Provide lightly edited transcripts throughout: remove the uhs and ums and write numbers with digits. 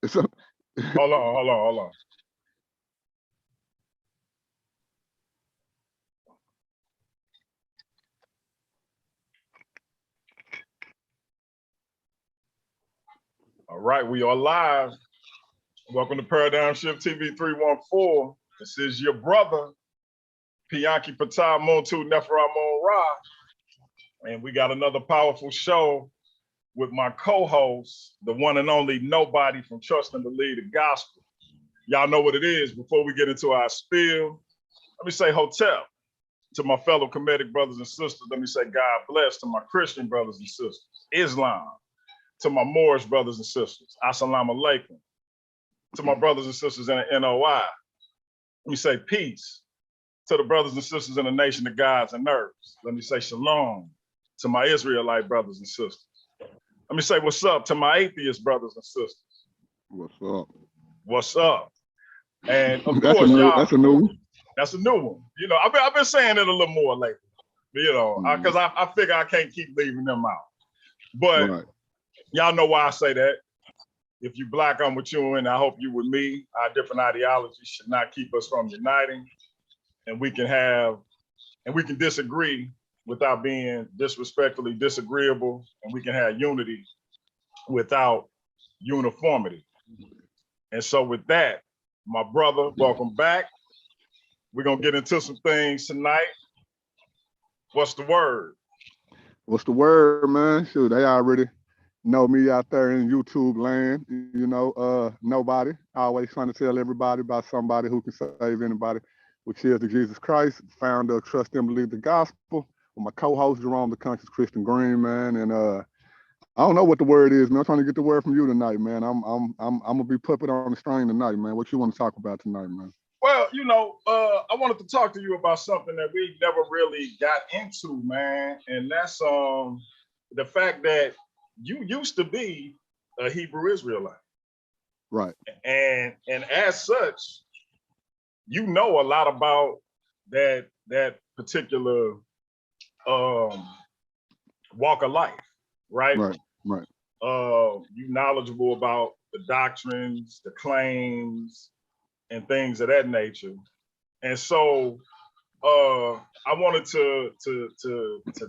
It's a, Hold on. All right, we are live. Welcome to Paradigm Shift TV 314. This is your brother, Pianki Patah Montu Neferamon Ra. And we got another powerful show with my co-host, the one and only NoBoBoDy from Trust and Believe the Gospel. Y'all know what it is. Before we get into our spiel, let me say hotel. To my fellow Kemetic brothers and sisters, let me say God bless. To my Christian brothers and sisters, Islam. To my Moorish brothers and sisters, Assalamu alaikum. To my brothers and sisters in the NOI, let me say peace. To the brothers and sisters in the nation of gods and earths, let me say shalom. To my Israelite brothers and sisters, let me say what's up to my atheist brothers and sisters. what's up? What's up? And of That's course, y'all. That's a new one. That's a new one. You know, I've been saying it a little more lately. You know, because I figure I can't keep leaving them out. But Right. Y'all know why I say that. If you black, I'm with you, and I hope you with me. Our different ideologies should not keep us from uniting, and we can disagree without being disrespectfully disagreeable, and we can have unity without uniformity. And so with that, my brother, welcome back. We're gonna get into some things tonight. What's the word? What's the word, man? Shoot, they already know me out there in YouTube land. You know, NoBoBoDy. Always trying to tell everybody about somebody who can save anybody, which is the Jesus Christ, founder of Trust and Believe the Gospel, with my co-host Jerome the Conscious Christian Green, man. And I don't know what the word is, man. I'm trying to get the word from you tonight, man. I'm gonna be puppet on the string tonight, man. What you want to talk about tonight, man? Well, you know, I wanted to talk to you about something that we never really got into, man, and that's the fact that you used to be a Hebrew Israelite, right? And as such, you know a lot about that particular walk of life, right? Right. You knowledgeable about the doctrines, the claims, and things of that nature. And so I wanted to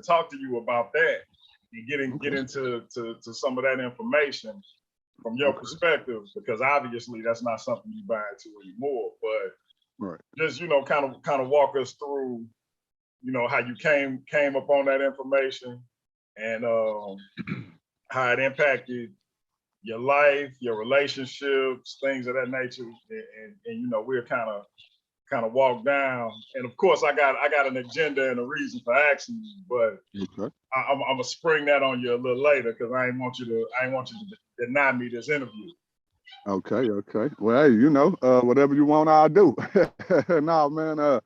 talk to you about that and get into some of that information from your perspective, because obviously that's not something you buy into anymore. But just, you know, kind of walk us through, you know, how you came upon that information and how it impacted your life, your relationships, things of that nature, and you know, we're kind of walk down. And of course, I got an agenda and a reason for asking you, but I'm gonna spring that on you a little later, because I ain't want you to deny me this interview. Okay. Well, hey, you know, whatever you want, I'll do. No, man.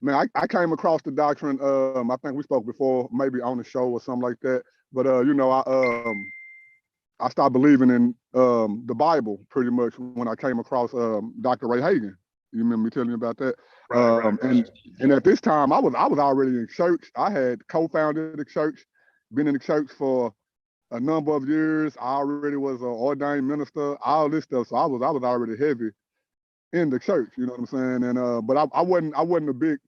Man, I came across the doctrine. I think we spoke before, maybe on the show or something like that. But you know, I started believing in the Bible pretty much when I came across Dr. Ray Hagan. You remember me telling you about that? Right. And at this time, I was already in church. I had co-founded the church, been in the church for a number of years. I already was an ordained minister, all this stuff. So I was already heavy in the church. You know what I'm saying? And but I wasn't a big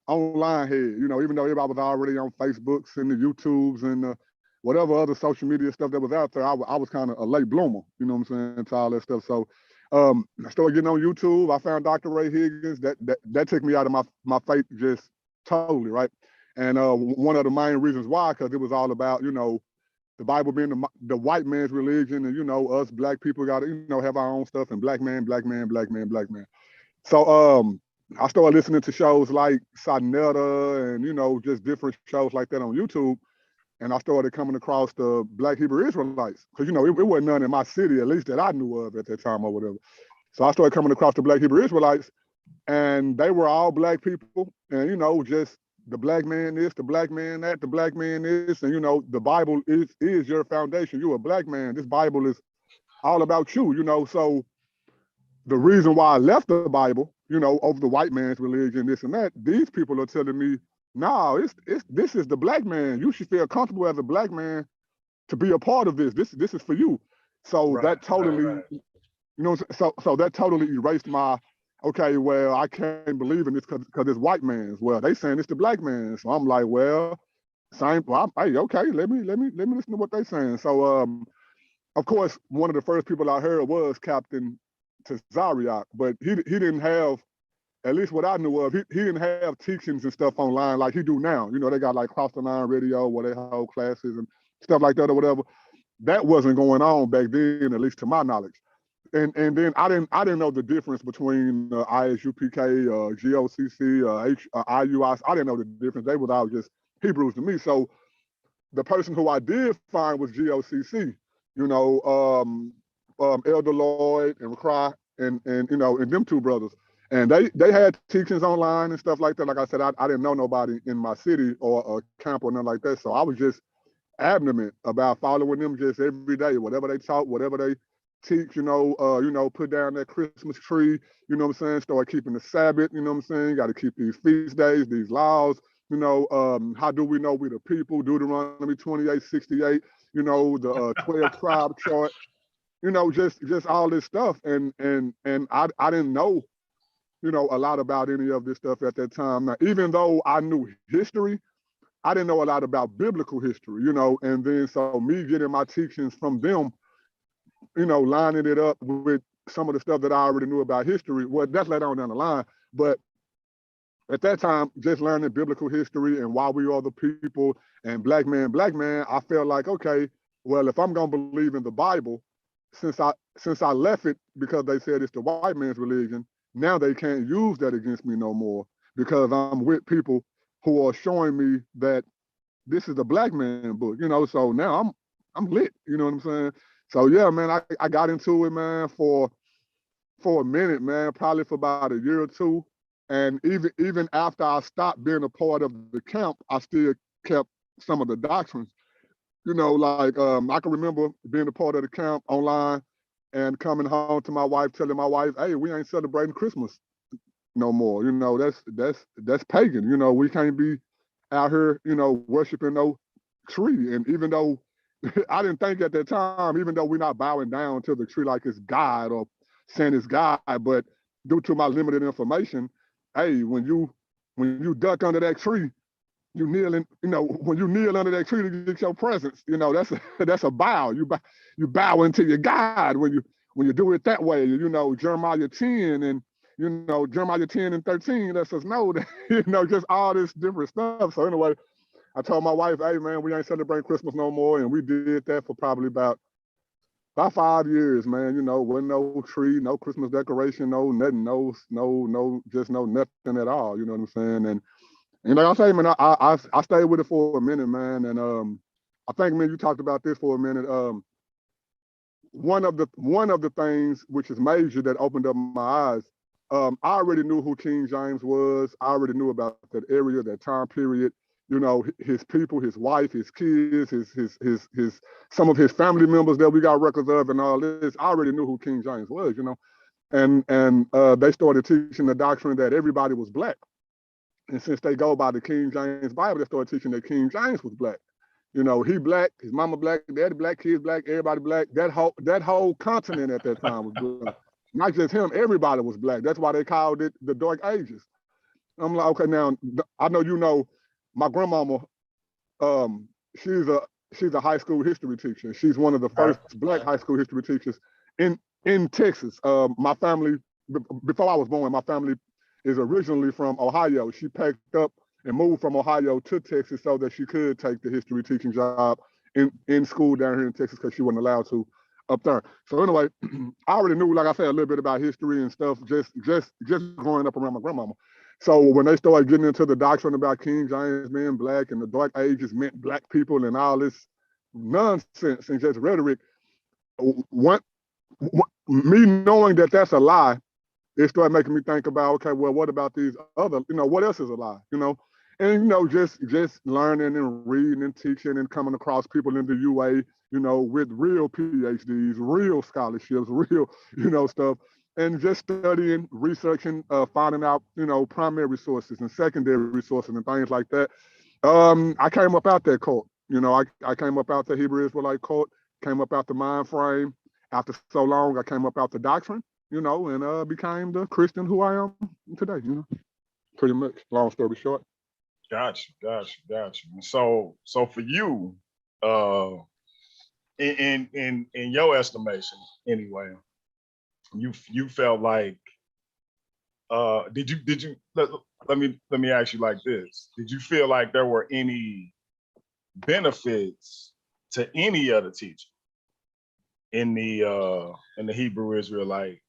online head. You know, even though everybody was already on Facebooks and the YouTubes and whatever other social media stuff that was out there, I was kind of a late bloomer, you know what I'm saying, to all that stuff. So I started getting on YouTube. I found Dr. Ray Higgins. That took me out of my faith just totally, right? And one of the main reasons why, because it was all about, you know, the Bible being the white man's religion, and, you know, us black people got to, you know, have our own stuff, and black man. So I started listening to shows like Sonetta and, you know, just different shows like that on YouTube. And I started coming across the Black Hebrew Israelites, because, you know, it wasn't none in my city, at least that I knew of at that time or whatever. So I started coming across the Black Hebrew Israelites, and they were all black people, and, you know, just the black man this, the black man that, the black man this, and, you know, the Bible is your foundation. You're a black man. This Bible is all about you, you know. So the reason why I left the Bible, you know, over the white man's religion, this and that, these people are telling me, no, this is the black man. You should feel comfortable as a black man to be a part of this. This is for you. So that totally You know, so that totally erased my, okay, well, I can't believe in this because it's white man's. Well, they saying it's the black man. So I'm like, well, same. Well, hey, okay, let me listen to what they saying. So of course, one of the first people I heard was Captain Tazariak, but he didn't have, at least what I knew of, he didn't have teachings and stuff online like he do now. You know, they got like Cross the Line Radio where they hold classes and stuff like that or whatever. That wasn't going on back then, at least to my knowledge. And then I didn't know the difference between ISUPK, GOCC, IUIs. I didn't know the difference. They were all just Hebrews to me. So the person who I did find was GOCC. You know, Elder Lloyd and Cry and you know, and them two brothers. And they had teachings online and stuff like that. Like I said, I didn't know nobody in my city or a camp or nothing like that. So I was just adamant about following them just every day, whatever they taught, whatever they teach, you know, put down that Christmas tree, you know what I'm saying? Start keeping the Sabbath, you know what I'm saying? Got to keep these feast days, these laws, you know, how do we know we the people? Deuteronomy 28:68, you know, the 12 tribe chart, you know, just all this stuff. And I didn't know, you know, a lot about any of this stuff at that time. Now, even though I knew history, I didn't know a lot about biblical history, you know, and then so me getting my teachings from them, you know, lining it up with some of the stuff that I already knew about history. Well, that's later on down the line. But at that time, just learning biblical history and why we are the people and black man, I felt like, okay, well, if I'm gonna believe in the Bible, since I left it because they said it's the white man's religion, now they can't use that against me no more because I'm with people who are showing me that this is the black man book, you know. So now I'm lit, you know what I'm saying? So yeah, man, I got into it, man, for a minute, man, probably for about a year or two. And even after I stopped being a part of the camp, I still kept some of the doctrines. You know, like I can remember being a part of the camp online and coming home to my wife, telling my wife, hey, we ain't celebrating Christmas no more. You know, that's pagan. You know, we can't be out here, you know, worshiping no tree. And even though I didn't think at that time, even though we're not bowing down to the tree like it's God or saying it's God, but due to my limited information, hey, when you duck under that tree, you kneel in, you know, when you kneel under that tree to get your presence, you know, that's a bow. You bow into your God when you do it that way. You know, Jeremiah 10 and you know, Jeremiah 10 and 13 lets us know that, you know, just all this different stuff. So anyway, I told my wife, hey man, we ain't celebrating Christmas no more. And we did that for probably about 5 years, man. You know, wasn't no tree, no Christmas decoration, no nothing, just no nothing at all. You know what I'm saying? And like I say, man, I stayed with it for a minute, man. And I think, man, you talked about this for a minute. One of the things which is major that opened up my eyes, I already knew who King James was. I already knew about that area, that time period. You know, his people, his wife, his kids, his some of his family members that we got records of, and all this. I already knew who King James was. You know, and they started teaching the doctrine that everybody was black. And since they go by the King James Bible, they started teaching that King James was black. You know, he black, his mama black, daddy black, kids black, everybody black. That whole continent at that time was black. Not just him, everybody was black. That's why they called it the Dark Ages. I'm like, okay, now I know you know my grandmama, um, she's a high school history teacher. She's one of the first black high school history teachers in Texas. My family, before I was born, my family is originally from Ohio. She packed up and moved from Ohio to Texas so that she could take the history teaching job in school down here in Texas because she wasn't allowed to up there. So anyway, I already knew, like I said, a little bit about history and stuff just growing up around my grandmama. So when they started getting into the doctrine about King James being black and the Dark Ages meant black people and all this nonsense and just rhetoric, me knowing that that's a lie, it started making me think about, okay, well, what about these other, you know, what else is a lie, you know? And, you know, just learning and reading and teaching and coming across people in the UA, you know, with real PhDs, real scholarships, real, you know, stuff, and just studying, researching, finding out, you know, primary sources and secondary resources and things like that. I came up out that cult, you know, I came up out the Hebrew Israelite cult, came up out the mind frame. after so long, I came up out the doctrine, and became the Christian who I am today, pretty much, long story short. Gotcha. And so for you, in your estimation, anyway, you felt like, did you let me ask you like this? Did you feel like there were any benefits to any other teacher in the Hebrew Israelite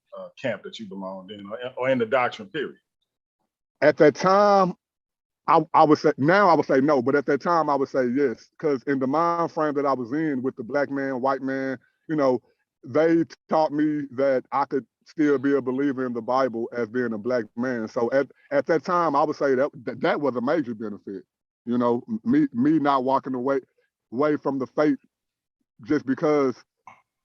camp that you belonged in, or in the doctrine period? At that time, I would say, now I would say no, but at that time I would say yes, because in the mind frame that I was in with the black man, white man, they taught me that I could still be a believer in the Bible as being a black man. So at that time, I would say that was a major benefit. Me not walking away from the faith just because,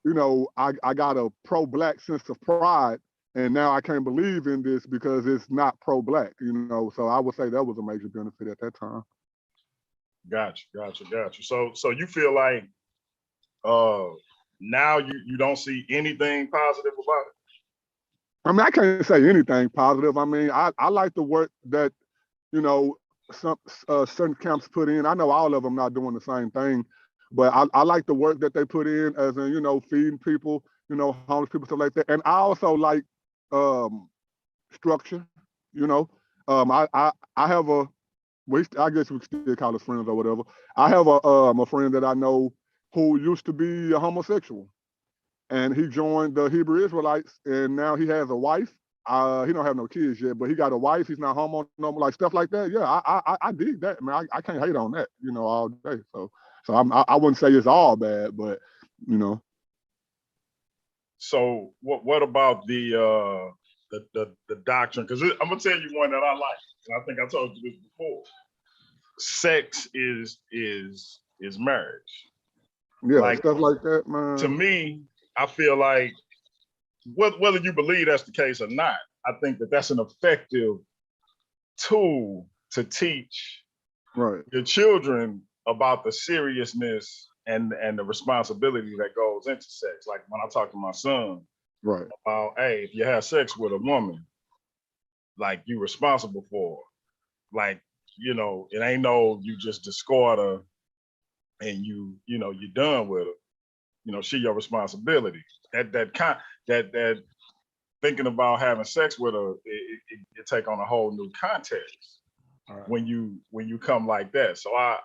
I got a pro-black sense of pride, and now I can't believe in this because it's not pro-black, So I would say that was a major benefit at that time. Gotcha. So you feel like now you don't see anything positive about it? I mean, I can't say anything positive. I mean, I like the work that, some certain camps put in. I know all of them not doing the same thing, but I like the work that they put in, as in, feeding people, homeless people, stuff like that. And I also like structure, I have I guess we still call us friends or whatever. I have a friend that I know who used to be a homosexual, and he joined the Hebrew Israelites, and now he has a wife. He don't have no kids yet, but he got a wife. He's not homo no more, like stuff like that. Yeah, I dig that, man. I can't hate on that, all day. So I wouldn't say it's all bad, but So what about the doctrine? Because I'm gonna tell you one that I like, and I think I told you this before. Sex is marriage. Yeah, like, stuff like that, man. To me, I feel like whether you believe that's the case or not, I think that's an effective tool to teach your children about the seriousness and the responsibility that goes into sex. Like when I talk to my son about, hey, if you have sex with a woman, like you responsible for her. Like, it ain't no you just discard her and you're done with her. She your responsibility. That thinking about having sex with her, it take on a whole new context when you come like that. So I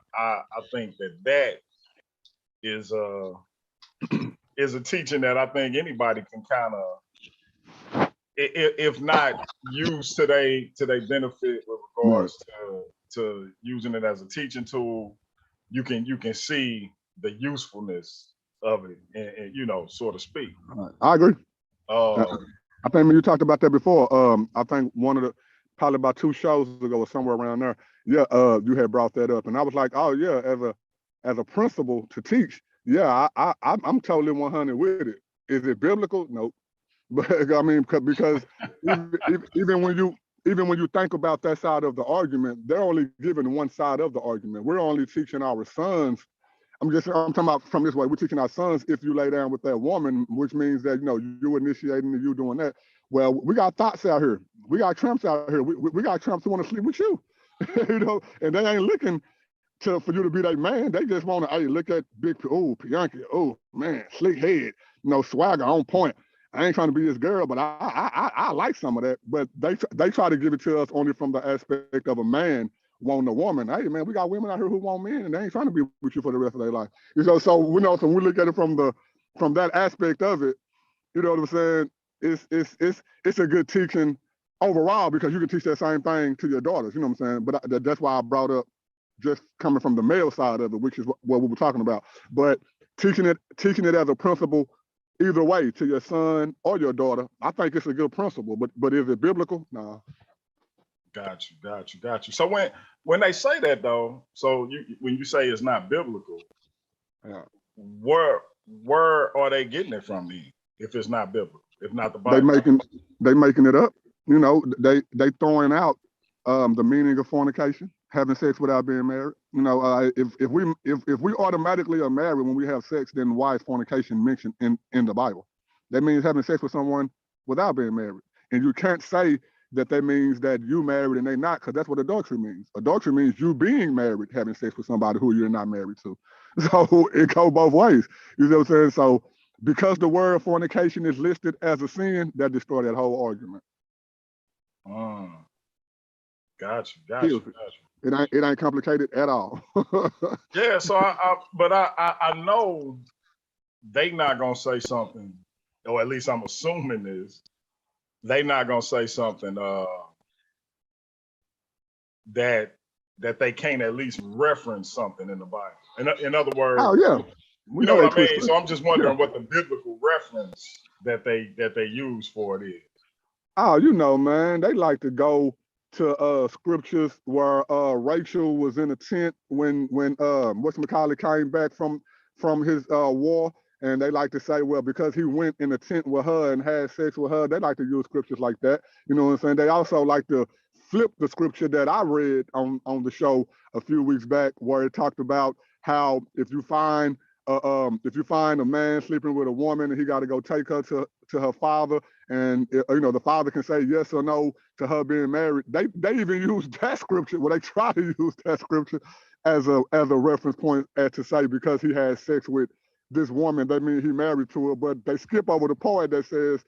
think that is a teaching that I think anybody can kind of, if not use to their benefit with regards to using it as a teaching tool, you can see the usefulness of it, and so to speak. I agree. I think you talked about that before. I think probably about 2 shows ago or somewhere around there. Yeah, you had brought that up, and I was like, oh yeah, as a principle to teach, yeah, I'm totally 100 with it. Is it biblical? Nope. But I mean, because even when you think about that side of the argument, they're only giving one side of the argument. We're only teaching our sons. I'm talking about from this way. We're teaching our sons, if you lay down with that woman, which means that you initiating and you doing that. Well, we got thoughts out here. We got tramps out here. We got tramps who want to sleep with you, and they ain't looking for you to be that man. They just want to, hey, look at big, oh, Pianki, oh man, slick head, swagger on point. I ain't trying to be this girl, but I like some of that. But they try to give it to us only from the aspect of a man wanting a woman. Hey man, we got women out here who want men, and they ain't trying to be with you for the rest of their life. So so we look at it from that aspect of it. You know what I'm saying? It's a good teaching overall, because you can teach that same thing to your daughters. You know what I'm saying? But that's why I brought up just coming from the male side of it, which is what we were talking about. But teaching it as a principle either way to your son or your daughter, I think it's a good principle. But is it biblical? No. Got you. So when they say that though, so when you say it's not biblical, where are they getting it from then? If it's not biblical, if not the Bible, they making it up. They throwing out the meaning of fornication, having sex without being married. If we automatically are married when we have sex, then why is fornication mentioned in the Bible? That means having sex with someone without being married. And you can't say that means that you married and they not, because that's what adultery means. Adultery means you being married, having sex with somebody who you're not married to. So it goes both ways. You know what I'm saying? So because the word fornication is listed as a sin, that destroys that whole argument. Gotcha. It ain't complicated at all. Yeah, so I know they not gonna say something, or at least I'm assuming this. They not gonna say something that they can't at least reference something in the Bible. In other words, oh yeah, you know what I mean. So I'm just wondering what the biblical reference that they use for it is. Oh, you know, man, they like to go to scriptures where Rachel was in a tent when whatchamacallit came back from his war, and they like to say, well, because he went in a tent with her and had sex with her, they like to use scriptures like that. You know what I'm saying? They also like to flip the scripture that I read on the show a few weeks back, where it talked about how if you find a man sleeping with a woman and he got to go take her to her father, and you know the father can say yes or no to her being married. They even use that scripture. Well, they try to use that scripture as a reference point to say because he had sex with this woman, that means he married to her. But they skip over the part that says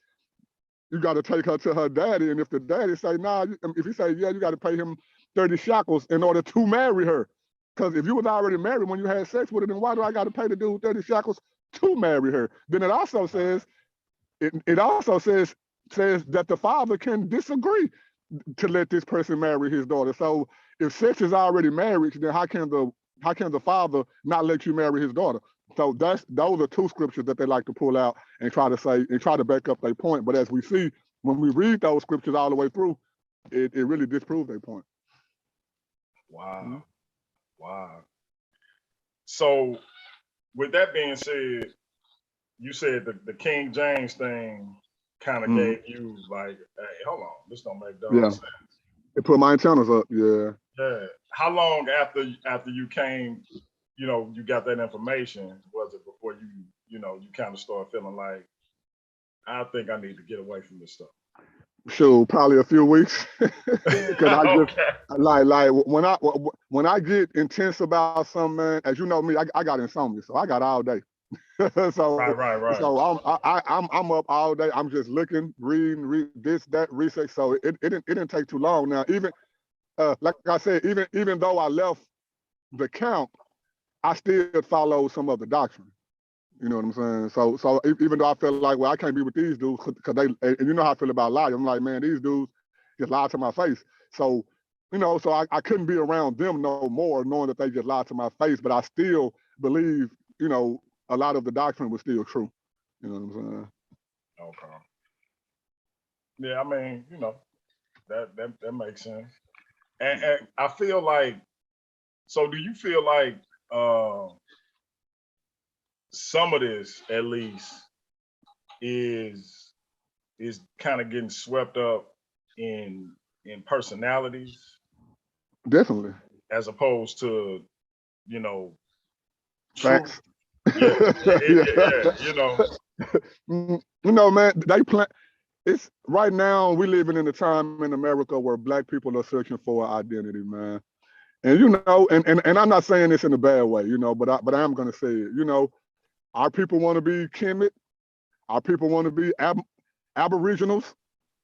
you got to take her to her daddy, and if the daddy say nah, if he say yeah, you got to pay him 30 shekels in order to marry her. Because if you was already married when you had sex with her, then why do I got to pay the dude 30 shekels to marry her? Then it also says that the father can disagree to let this person marry his daughter. So if sex is already marriage, then how can the father not let you marry his daughter? So those are two scriptures that they like to pull out and try to back up their point. But as we see, when we read those scriptures all the way through, it really disproves their point. Wow. Mm-hmm. Wow. So with that being said, you said the King James thing kind of gave you like, hey, hold on, this don't make sense. It put my antennas up, yeah. Yeah. How long after you came, you got that information, was it before you kind of started feeling like, I think I need to get away from this stuff? Sure, probably a few weeks. Because I just like when I get intense about something, man, as you know me, I got insomnia, so I got all day. So right. So I'm up all day. I'm just looking, reading this, that, research. So it didn't take too long. Now, even like I said, even though I left the camp, I still follow some of the doctrine. You know what I'm saying? So even though I feel like, well, I can't be with these dudes because and you know how I feel about lying. I'm like, man, these dudes just lied to my face. So, so I couldn't be around them no more, knowing that they just lied to my face. But I still believe, a lot of the doctrine was still true. You know what I'm saying? Okay. Yeah, I mean, that makes sense. And I feel like, so do you feel like some of this at least is kind of getting swept up in personalities? Definitely. As opposed to, facts. Yeah. Man, they plan. It's right now we living in a time in America where Black people are searching for an identity, man. And and I'm not saying this in a bad way, but I am gonna say it. Our people want to be Kemet. Our people want to be Aboriginals.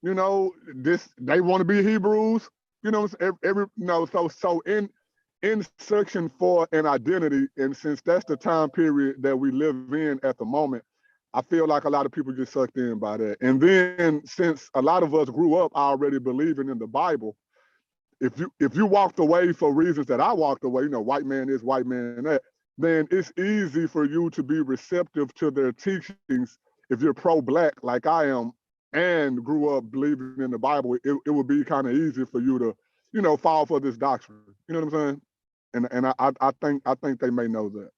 They want to be Hebrews. So in searching for an identity, and since that's the time period that we live in at the moment, I feel like a lot of people get sucked in by that. And then since a lot of us grew up already believing in the Bible, if you walked away for reasons that I walked away, white man this, white man that, then it's easy for you to be receptive to their teachings. If you're pro-Black like I am and grew up believing in the Bible, it would be kind of easy for you to, fall for this doctrine. You know what I'm saying? And I think they may know that.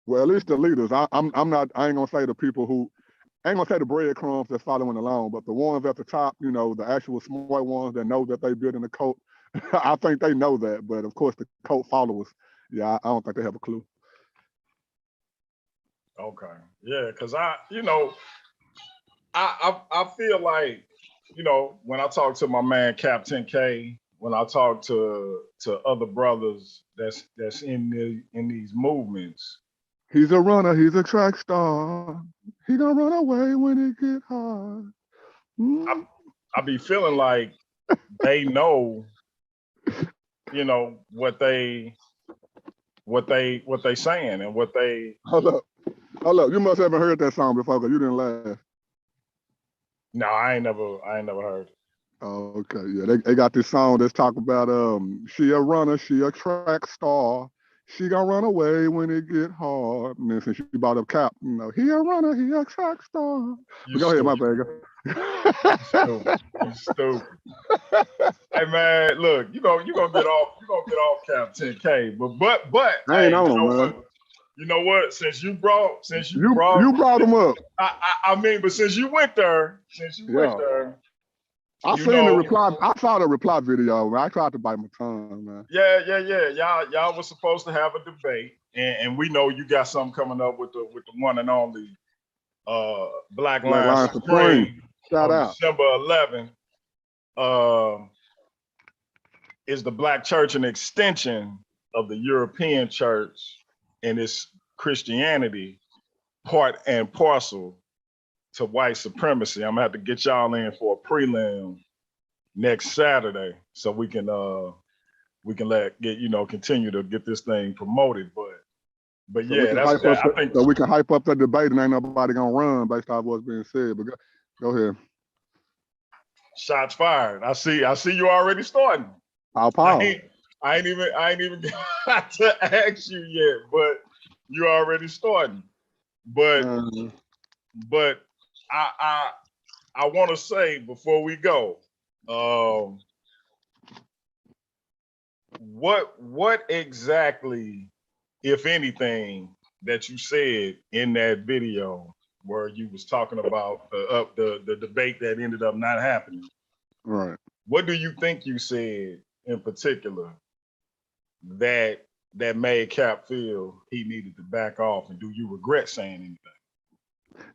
Well, at least the leaders. I ain't gonna say the people who, I ain't gonna say the breadcrumbs that's following along, but the ones at the top, the actual smart ones that know that they building a cult, I think they know that. But of course, the cult followers, yeah, I don't think they have a clue. Okay, yeah, because I feel like, you know, when I talk to my man Captain K, when I talk to other brothers that's in these movements, He's a runner. He's a track star. He gonna run away when it get hard. I be feeling like they know, you know, what they saying and what they. Hold up. You must haven't heard that song before because you didn't laugh. No, I ain't never heard it. Oh, okay. Yeah, they got this song that's talking about she a runner, she a track star. She gonna run away when it get hard. And then since she brought up Cap, you know, he a runner, he a track star. But go ahead, my bad. You stupid. Hey man, look, you gonna get off Captain K, but I ain't hey, on him, man. You know what? Since you brought him up. I mean, but since you went there, I seen the reply. I saw the reply video, man. I tried to bite my tongue, man. Yeah. Y'all was supposed to have a debate, and we know you got something coming up with the one and only Black Lion Supreme. Shout out. December 11th. Is the Black Church an extension of the European Church and its Christianity part and parcel to white supremacy? I'm gonna have to get y'all in for a prelim next Saturday so we can continue to get this thing promoted. But so yeah, that's that. I think so we can hype up the debate and ain't nobody gonna run based off what's being said. But go ahead. Shots fired. I see you already starting. I'll pause. I ain't even got to ask you yet, but you already starting. But I want to say before we go, what exactly, if anything, that you said in that video where you was talking about the debate that ended up not happening? Right. What do you think you said in particular that made Cap feel he needed to back off, and do you regret saying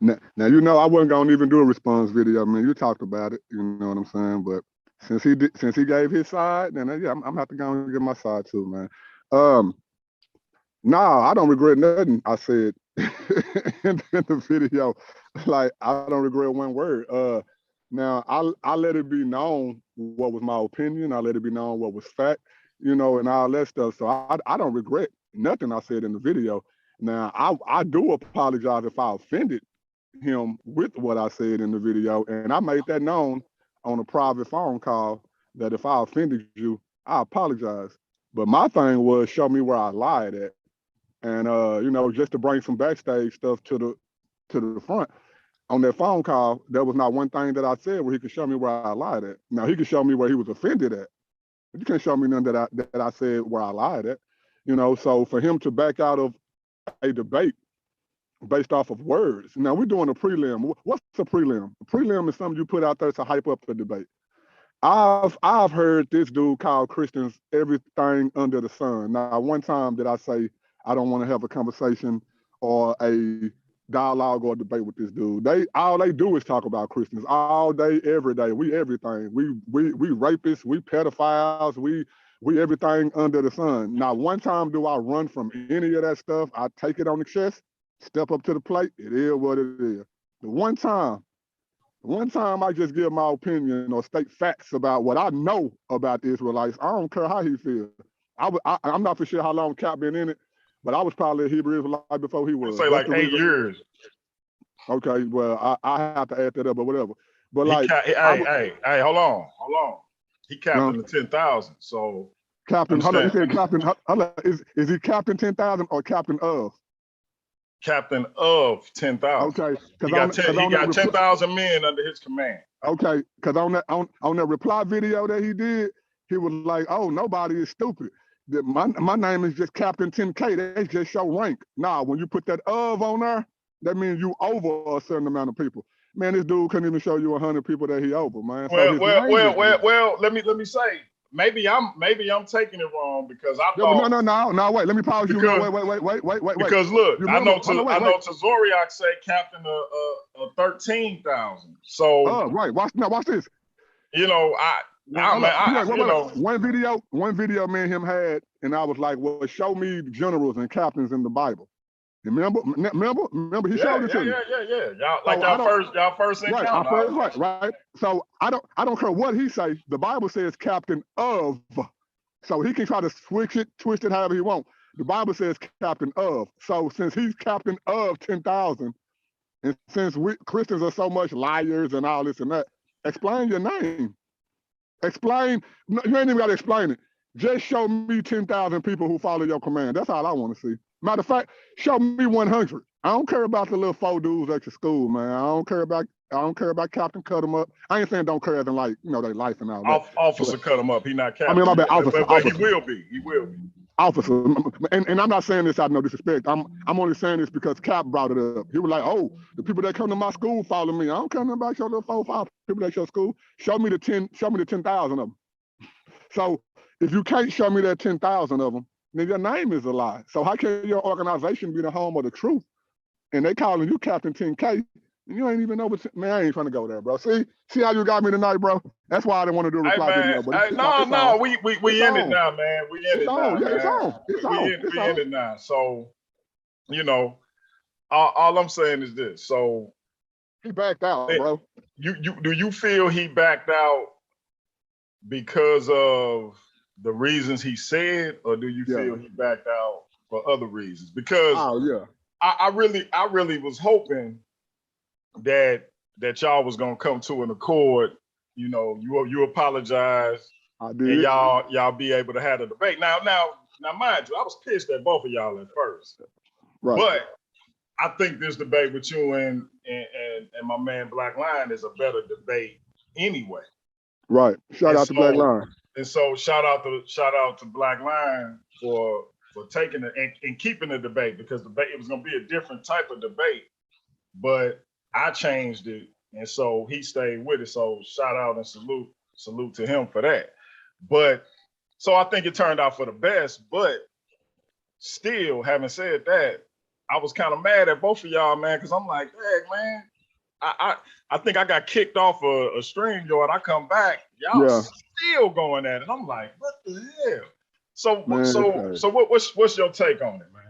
anything? Now you know I wasn't gonna even do a response video. I mean, you talked about it, you know what I'm saying? But since he gave his side, then yeah, I'm gonna have to go and give my side too, man. Nah, I don't regret nothing I said in the video. Like, I don't regret one word. Now I let it be known what was my opinion. I let it be known what was fact, you know, and all that stuff. So I don't regret nothing I said in the video. Now I do apologize if I offended him with what I said in the video, and I made that known on a private phone call that if I offended you, I apologize. But my thing was show me where I lied at, and you know, just to bring some backstage stuff to the front. On that phone call, there was not one thing that I said where he could show me where I lied at. Now he could show me where he was offended at, but you can't show me none that I said where I lied at. You know, so for him to back out of a debate based off of words. Now we're doing a prelim. What's a prelim? A prelim is something you put out there to hype up the debate. I've heard this dude call Christians everything under the sun. Now, one time did I say I don't want to have a conversation or a dialogue or debate with this dude. All they do is talk about Christians all day, every day. We everything. We rapists, we pedophiles, we everything under the sun. Now, one time do I run from any of that stuff. I take it on the chest, step up to the plate. It is what it is. The one time I just give my opinion or state facts about what I know about the Israelites. I don't care how he feels. I'm not for sure how long Cap been in it, but I was probably a Hebrew Israelite before he was. Say like 8 years. Okay, well, I have to add that up or whatever. But hey, hold on. He captain the 10,000. So captain, hold on. You said captain. Hold on. Is he captain 10,000 or captain of? Captain of 10,000. Okay, he got 10,000 men under his command. Okay, because on that reply video that he did, he was like, "Oh, nobody is stupid. My name is just Captain 10K. They just show rank. Nah, when you put that of on there, that means you over a certain amount of people. Man, this dude couldn't even show you 100 people that he over, man. Well, let me say, maybe I'm taking it wrong because I Yeah, thought no, wait. Let me pause you. because, Wait. Because look, You I know remember, Tazoriak say Captain 13,000. So right. Watch this. you know, One video me and him had, and I was like, well, show me generals and captains in the Bible. Remember he showed it to me. Yeah. Y'all first encounter. Right. So I don't care what he say. The Bible says captain of. So he can try to switch it, twist it however he wants. The Bible says captain of. So since he's captain of 10,000, and since we Christians are so much liars and all this and that, explain your name. Explain. You ain't even got to explain it. Just show me 10,000 people who follow your command. That's all I want to see. Matter of fact, show me 100. I don't care about the little 4 dudes at your school, man. I don't care about Captain Cut 'em Up. I ain't saying don't care as in like, they life and all that. Officer Cut 'em Up. He not captain. I mean, my bad, officer. But he will be. He will be. Officer, and I'm not saying this out of no disrespect. I'm only saying this because Cap brought it up. He was like, "Oh, the people that come to my school follow me. I don't care nothing about your little 4 or 5 people at your school. Show me the 10,000 of them." So if you can't show me that 10,000 of them, then your name is a lie. So how can your organization be the home of the truth? And they calling you Captain 10K, and you ain't even know what. Man, I ain't trying to go there, bro. See how you got me tonight, bro. That's why I didn't want to do a reply video. But we end it now, man. We end it now. It's on. We end it now. So, all I'm saying is this. So he backed out, bro. Do you feel he backed out because of the reasons he said, or do you feel he backed out for other reasons? Because I really was hoping that y'all was gonna come to an accord. You apologize, I did. and y'all be able to have a debate. Now, mind you, I was pissed at both of y'all at first, right? But I think this debate with you and my man Black Lion is a better debate anyway. Right. Shout out to Black Lion. And so shout out to Black Lion for taking it and keeping the debate, because it was gonna be a different type of debate, but I changed it, and so he stayed with it. So shout out and salute to him for that. But so I think it turned out for the best. But still, having said that, I was kind of mad at both of y'all, man, because I'm like, hey, man, I think I got kicked off a stream yard. I come back, y'all still going at it. I'm like, what the hell? So what's your take on it, man?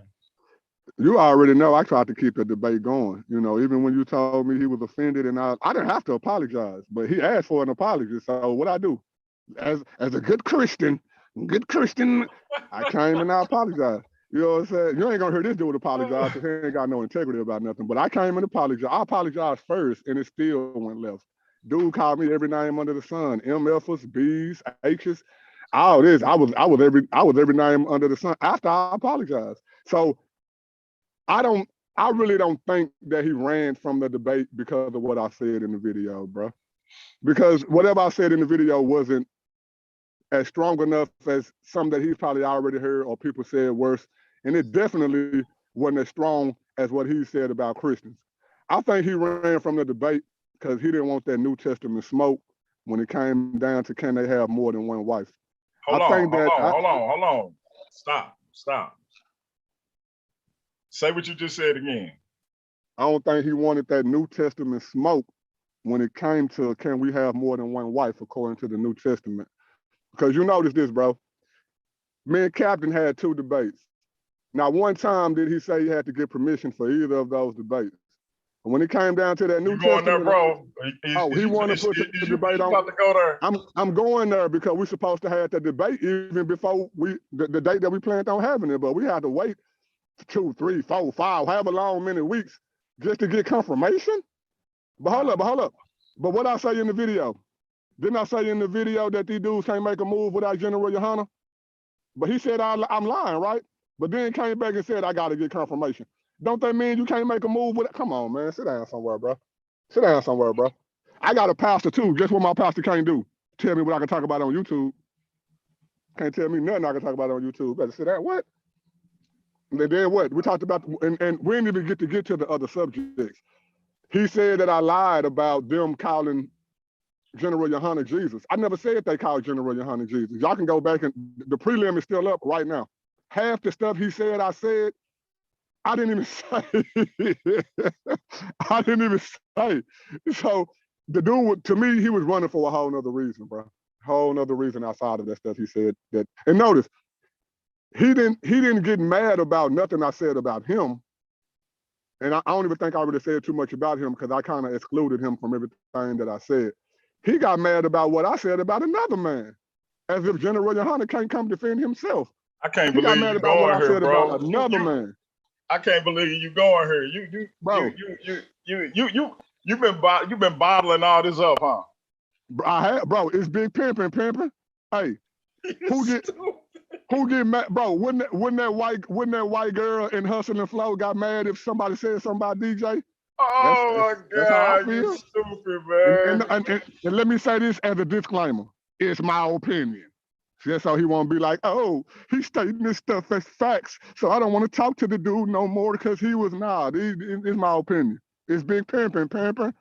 You already know I tried to keep the debate going. Even when you told me he was offended, and I didn't have to apologize, but he asked for an apology. So what I do, as a good Christian, I came and I apologized. You know what I'm saying? You ain't gonna hear this dude apologize because he ain't got no integrity about nothing. But I came and apologized. I apologized first, and it still went left. Dude called me every name under the sun: MFs, B's, H's, all this. I was every name under the sun after I apologized. So I really don't think that he ran from the debate because of what I said in the video, bro. Because whatever I said in the video wasn't as strong enough as some that he's probably already heard or people said worse. And it definitely wasn't as strong as what he said about Christians. I think he ran from the debate because he didn't want that New Testament smoke when it came down to can they have more than one wife. Hold on. Stop. Say what you just said again. I don't think he wanted that New Testament smoke when it came to can we have more than one wife according to the New Testament. Because you notice this, bro. Me and Captain had 2 debates. Now, one time did he say he had to get permission for either of those debates. And when it came down to that New Testament, there, bro. He wanted to put the debate on. About to go there? I'm going there because we're supposed to have the debate even before the date that we planned on having it, but we had to wait 2, 3, 4, 5, however long many weeks just to get confirmation. But hold up. But what I say in the video? Didn't I say in the video that these dudes can't make a move without General Yohana? But he said I'm lying, right? But then came back and said I got to get confirmation. Don't that mean you can't make a move with it? Come on, man. Sit down somewhere, bro. I got a pastor too. Guess what my pastor can't do? Tell me what I can talk about on YouTube. Can't tell me nothing I can talk about on YouTube. Better sit down. What? And then what? We talked about, and we didn't even get to the other subjects. He said that I lied about them calling General Yohana Jesus. I never said they called General Yohana Jesus. Y'all can go back and the prelim is still up right now. Half the stuff he said, I said, I didn't even say. I didn't even say. So the dude, to me, he was running for a whole nother reason, bro. Whole nother reason outside of that stuff he said. That, and notice, he didn't get mad about nothing I said about him. And I don't even think I really said too much about him because I kind of excluded him from everything that I said. He got mad about what I said about another man, as if General Yohana can't come defend himself. I can't He got believe mad you about what going I here, said bro. about another man. I can't believe you going here. You've been bottling all this up, huh? Bro, it's big pimping. Hey, who get mad, bro? Wouldn't that white girl in Hustle and Flow got mad if somebody said something about DJ? Oh That's how I my God, feel. you stupid, man. And let me say this as a disclaimer: it's my opinion. Just so he won't be like, oh, he's stating this stuff as facts, so I don't want to talk to the dude no more because he was not. It's my opinion. It's big pimping. Boy,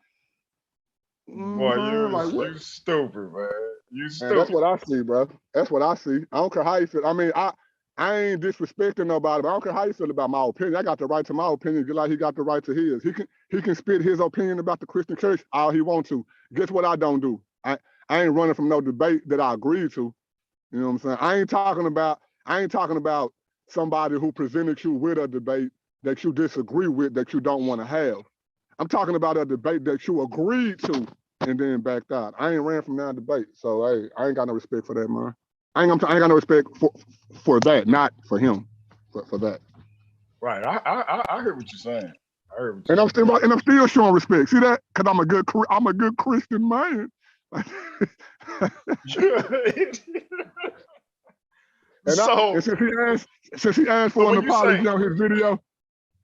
you stupid, man. You stupid. That's what I see, bro. That's what I see. I don't care how you feel. I mean, I ain't disrespecting nobody, but I don't care how you feel about my opinion. I got the right to my opinion, just like he got the right to his. He can spit his opinion about the Christian church all he wants to. Guess what I don't do? I ain't running from no debate that I agree to. You know what I'm saying? I ain't talking about somebody who presented you with a debate that you disagree with that you don't want to have. I'm talking about a debate that you agreed to and then backed out. I ain't ran from that debate, so hey, I ain't got no respect for that, man. I ain't got no respect for that, not for him, for that. Right. I heard what you're saying. I'm still showing respect. See that? Because I'm a good Christian man. Since he asked for an apology on his video,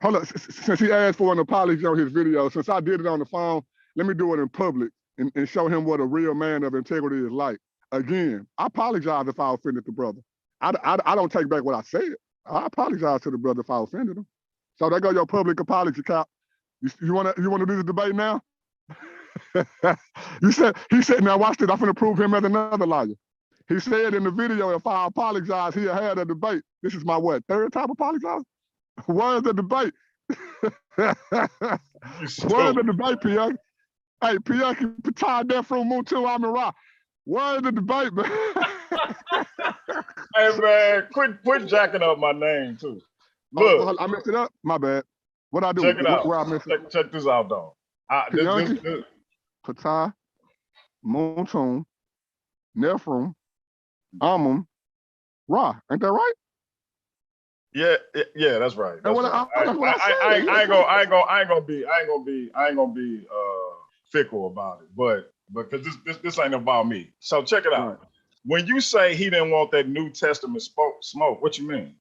hold up. Since he asked for an apology on his video, since I did it on the phone, let me do it in public and show him what a real man of integrity is like. Again, I apologize if I offended the brother. I don't take back what I said. I apologize to the brother if I offended him. So there go your public apology, Cap. You wanna do the debate now? He said, now watch this. I'm gonna prove him as another liar. He said in the video, if I apologize, he'll have a debate. This is my third time apologizing? Where's the debate? Where's the debate, Pianki? Hey, Pianki, tie that from Muntu Amira. Where's the debate, man? Hey, man, quit jacking up my name, too. Look. I messed it up? My bad. What I do? Check it out. Where I messed it? Check this out, though. Pianki, Patai, Muntu, Nephron, Amon, Ra. Ain't that right? Yeah, that's right. I ain't gonna be fickle about it, but because this ain't about me. So check it out. Right. When you say he didn't want that New Testament smoke, what you mean?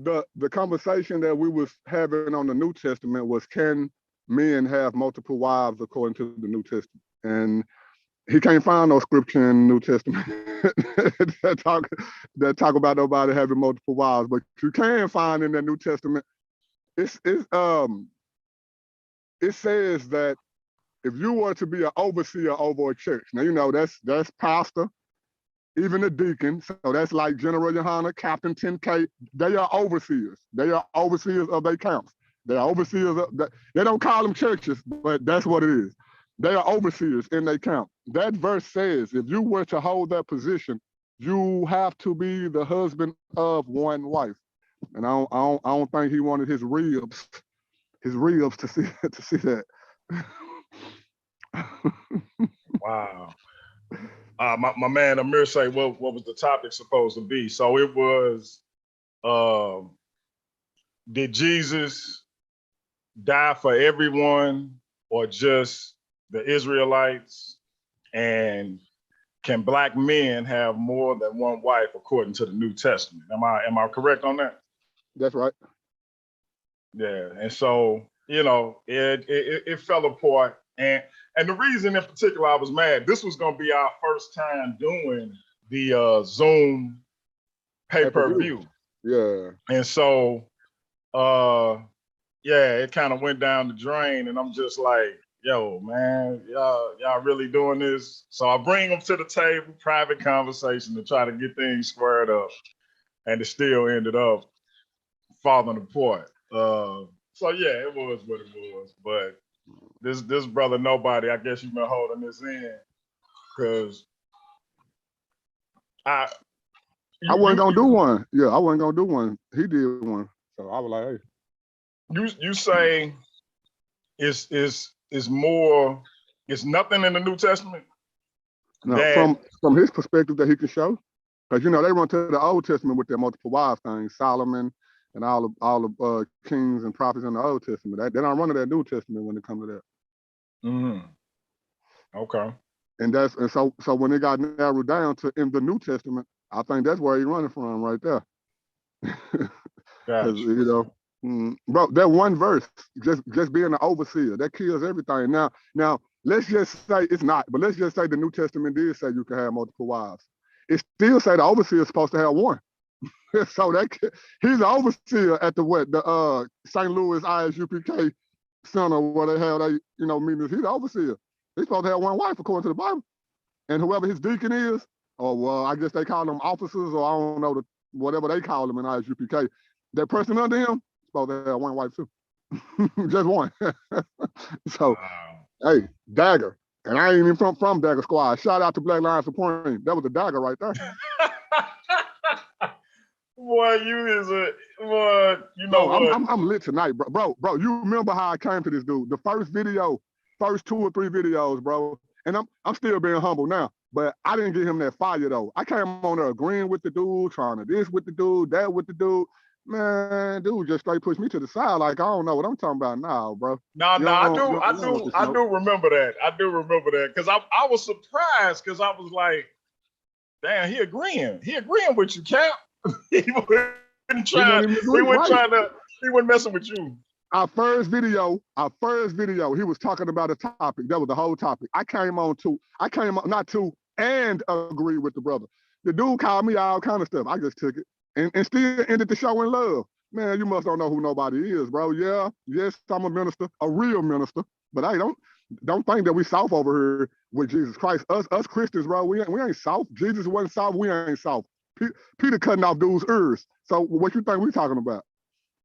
The conversation that we was having on the New Testament was, can men have multiple wives according to the New Testament? And he can't find no scripture in the New Testament that talk about nobody having multiple wives, but you can find in the New Testament. It says that if you were to be an overseer over a church, now you know that's pastor, even a deacon. So that's like General Yohana, Captain 10K. They are overseers. They are overseers of their camps. They are overseers of. They don't call them churches, but that's what it is. They are overseers in their camp. That verse says, if you were to hold that position, you have to be the husband of one wife. And I don't think he wanted his ribs to see that. Wow. My man Amir say, what was the topic supposed to be? So it was, did Jesus die for everyone or just the Israelites? And can Black men have more than one wife according to the New Testament? Am I correct on that? That's right. Yeah, and so it fell apart, and the reason in particular I was mad. This was going to be our first time doing the Zoom pay-per-view. Yeah, and so it kind of went down the drain, and I'm just like, yo, man, y'all really doing this? So I bring them to the table, private conversation to try to get things squared up. And it still ended up falling apart. So yeah, it was what it was. But this brother NoBoBoDy, I guess you've been holding this in because I wasn't gonna do one. Yeah, I wasn't gonna do one. He did one. So I was like, hey. You say it's more, it's nothing in the New Testament? No, from his perspective that he can show. Because, you know, they run to the Old Testament with their multiple wives thing, Solomon and all the kings and prophets in the Old Testament. They don't run to that New Testament when it comes to that. Mm-hmm. Okay. And so when it got narrowed down to in the New Testament, I think that's where he's running from right there. Gotcha. You know, bro, that one verse, just being an overseer, that kills everything. Now, let's just say it's not, but let's just say the New Testament did say you can have multiple wives. It still say the overseer is supposed to have one. So he's an overseer at the St. Louis ISUPK Center where they have meetings. He's the overseer. He's supposed to have one wife according to the Bible. And whoever his deacon is, or well, I guess they call them officers, or I don't know, whatever they call them in ISUPK, that person under him is supposed to have one wife too. Just one. So, hey, dagger. And I ain't even from Dagger Squad. Shout out to Black Lion Supreme. That was a dagger right there. Boy, you know what? I'm lit tonight, bro. Bro, you remember how I came to this dude? The first 2 or 3 videos, bro. And I'm still being humble now, but I didn't get him that fire though. I came on there agreeing with the dude, trying to this with the dude, that with the dude. Man, dude just straight pushed me to the side like I don't know what I'm talking about now, bro. No, I do remember that. I do remember that because I was surprised because I was like, damn, he agreeing with you, Cap. He wasn't messing with you. Our first video, he was talking about a topic. That was the whole topic. I came on not to and agree with the brother. The dude called me all kind of stuff. I just took it and still ended the show in love. Man, you must don't know who NoBoBoDy is, bro. Yeah, yes, I'm a minister, a real minister. But I don't think that we soft over here with Jesus Christ. Us Christians, bro, we ain't soft. Jesus wasn't soft, we ain't soft. Peter cutting off dudes' ears. So what you think we talking about?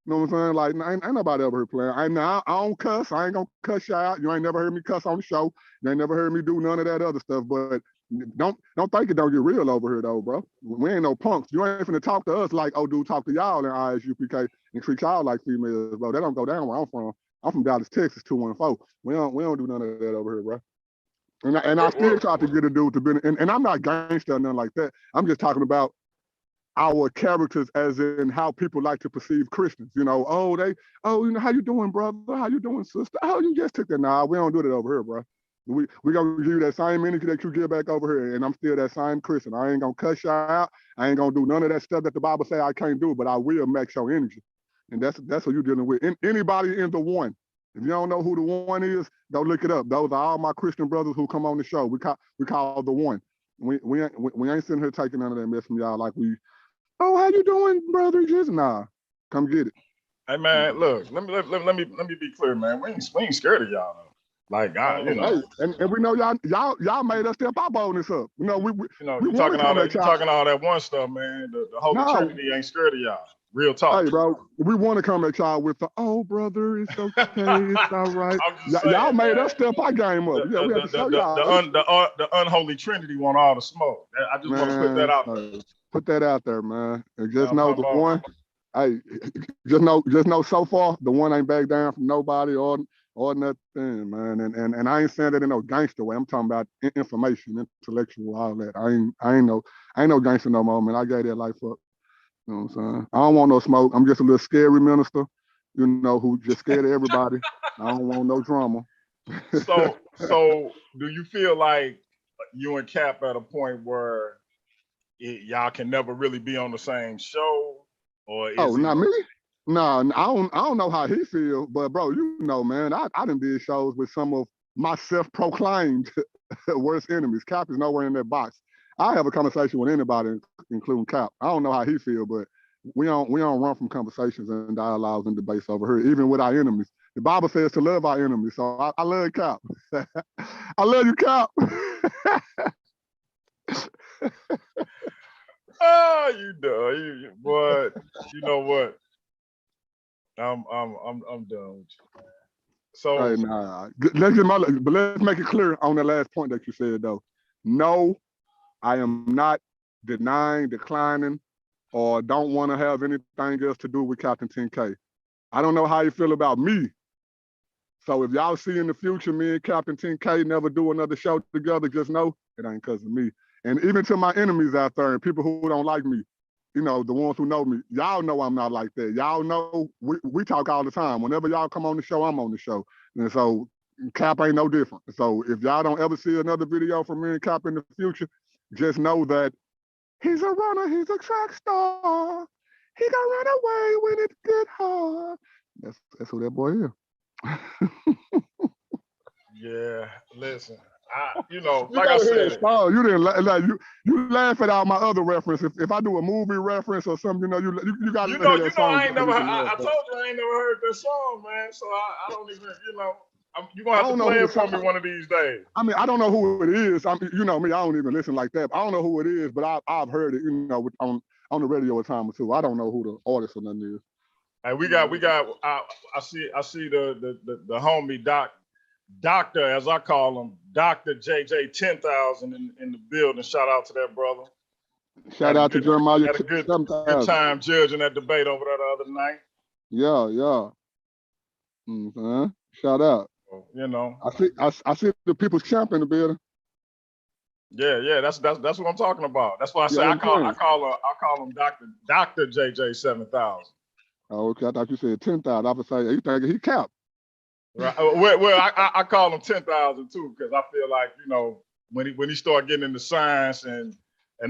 You know what I'm saying? Like, ain't nobody ever here playing. I don't cuss. I ain't gonna cuss you out. You ain't never heard me cuss on the show. You ain't never heard me do none of that other stuff. But don't think it don't get real over here though, bro. We ain't no punks. You ain't finna talk to us like, oh, dude, talk to y'all in ISUPK and treat y'all like females, bro. That don't go down where I'm from. I'm from Dallas, Texas, 214. We don't do none of that over here, bro. And I still try to get a dude to be, and I'm not gangster or nothing like that. I'm just talking about our characters as in how people like to perceive Christians. You know, you know, how you doing, brother? How you doing, sister? Oh, you just took that. Nah, we don't do that over here, bro. We gonna give you that same energy that you give back over here, and I'm still that same Christian. I ain't gonna cuss you out. I ain't gonna do none of that stuff that the Bible say I can't do, but I will match your energy. And that's what you're dealing with. Anybody in the one. If you don't know who the one is, go look it up. Those are all my Christian brothers who come on the show. We call the one. We ain't sitting here taking none of that mess from y'all like we. Oh, how you doing, brother? Just nah, come get it. Hey man, look, let me be clear, man. We ain't scared of y'all though. Like you know, and we know y'all made us step our boldness up. You know, we talking all that one stuff, man. The Holy Trinity ain't scared of y'all. Real talk. Hey, bro, we want to come at y'all with the, oh, brother, it's okay, it's all right. Y'all made us step our game up. Yeah, we have to show y'all. The unholy Trinity want all the smoke. I just want to put that out there. Put that out there, man. And just know the one. Hey, just know so far the one ain't back down from nobody or nothing, man. And I ain't saying that in no gangster way. I'm talking about information, intellectual, all that. I ain't no gangster no more, man. I gave that life up. You know what I'm saying? I don't want no smoke. I'm just a little scary minister, you know, who just scared of everybody. I don't want no drama. So do you feel like you and Cap at a point where y'all can never really be on the same show? Or not me? No, I don't know how he feel, but bro, you know, man, I done did shows with some of my self-proclaimed worst enemies. Cap is nowhere in that box. I have a conversation with anybody, including Cap. I don't know how he feel, but we don't run from conversations and dialogues and debates over here, even with our enemies. The Bible says to love our enemies. So I love Cap. I love you, Cap. Oh, you know, but you know what? I'm done with you. So Hey, nah. Let's make it clear on the last point that you said though. No, I am not denying, declining, or don't want to have anything else to do with Captain 10K. I don't know how you feel about me. So if y'all see in the future me and Captain 10K never do another show together, just know it ain't because of me. And even to my enemies out there and people who don't like me, you know, the ones who know me, y'all know I'm not like that. Y'all know we talk all the time. Whenever y'all come on the show, I'm on the show. And so Cap ain't no different. So if y'all don't ever see another video from me and Cap in the future, just know that he's a runner, he's a track star. He gonna run away when it get hard. That's who that boy is. yeah, listen, you know, You like I gotta hear said, that song. You didn't like you laugh at all my other reference. If I do a movie reference or something, you know, you gotta hear that song. I ain't never. I told you I ain't never heard this song, man. So I don't even, you know, you're gonna have to play it for me one of these days. I mean, I don't know who it is. I mean, you know me, I don't even listen like that. I don't know who it is, but I've heard it, you know, on the radio a time or two. I don't know who the artist or nothing is. Hey, we got. I see the homie Doctor, as I call him, Dr. JJ 10,000 in the building. Shout out to that brother. Shout out to Jeremiah. Had a good time judging that debate over there the other night. Yeah. Shout out. You know, I see the people's champ in the building. Yeah. That's what I'm talking about. That's why I say I call him Dr. JJ 7,000. Oh, okay. I thought you said 10,000. I was saying, you thinking he capped. Right. Well, I call him 10,000 too, because I feel like, you know, when he started getting into science and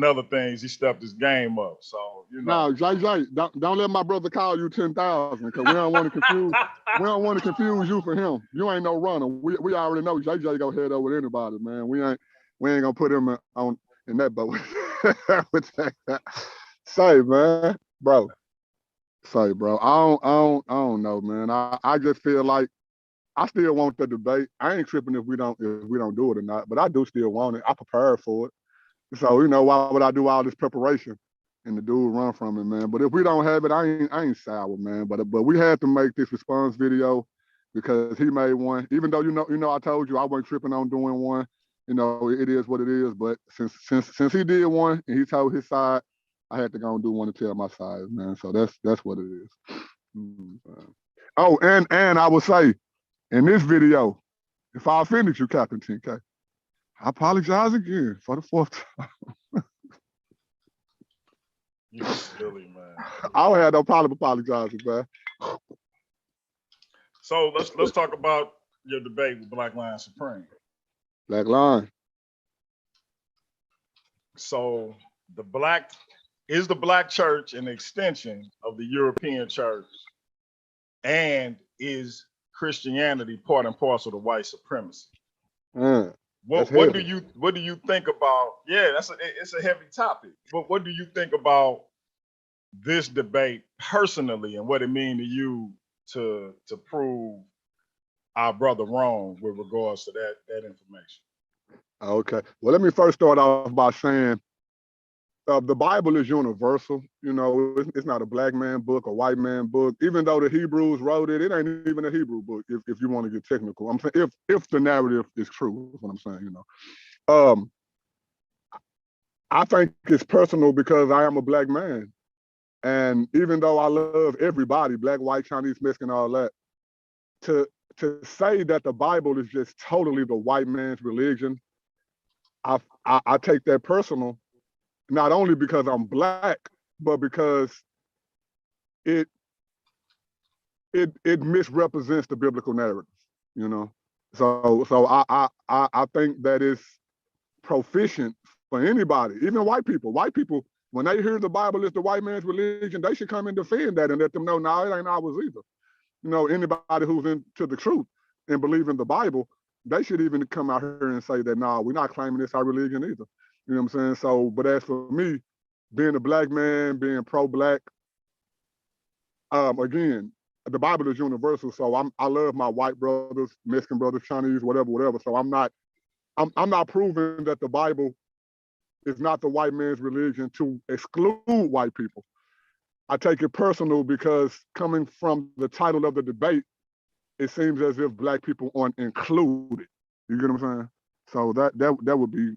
other things, he stepped his game up. So, you know. No, JJ, don't let my brother call you 10,000, because we don't want to confuse. We don't want to confuse you for him. You ain't no runner. We already know JJ go head over anybody, man. We ain't gonna put him in that boat. Say, man, bro. Say, bro. I don't know, man. I just feel like I still want the debate. I ain't tripping if we don't do it or not, but I do still want it. I prepared for it. So, you know, why would I do all this preparation and the dude run from it, man? But if we don't have it, I ain't sour, man. But we had to make this response video because he made one. Even though you know I told you I wasn't tripping on doing one. You know, it is what it is. But since he did one and he told his side, I had to go and do one to tell my side, man. So that's what it is. Oh, and I will say, in this video, if I offended you, Captain 10K, I apologize again for the fourth time. You silly, man. I don't have no problem apologizing, man. So let's talk about your debate with Black Lion Supreme. Black Lion. So the black church an extension of the European church, and is Christianity part and parcel to white supremacy? What do you think about? Yeah, it's a heavy topic. But what do you think about this debate personally, and what it mean to you to prove our brother wrong with regards to that information? Okay. Well, let me first start off by saying the Bible is universal. You know, it's not a black man book, a white man book. Even though the Hebrews wrote it, it ain't even a Hebrew book. If you want to get technical, I'm saying if the narrative is true, is what I'm saying. You know, I think it's personal because I am a black man, and even though I love everybody, black, white, Chinese, Mexican, all that, to say that the Bible is just totally the white man's religion, I take that personal. Not only because I'm black, but because it misrepresents the biblical narratives, you know. So I think that it's proficient for anybody, even white people. White people, when they hear the Bible is the white man's religion, they should come and defend that and let them know, no, it ain't ours either. You know, anybody who's into the truth and believe in the Bible, they should even come out here and say that, no, we're not claiming this our religion either. You know what I'm saying? So, but as for me, being a black man, being pro-black, again, the Bible is universal. So I love my white brothers, Mexican brothers, Chinese, whatever. So I'm not proving that the Bible is not the white man's religion to exclude white people. I take it personal because coming from the title of the debate, it seems as if black people aren't included. You get what I'm saying? So that would be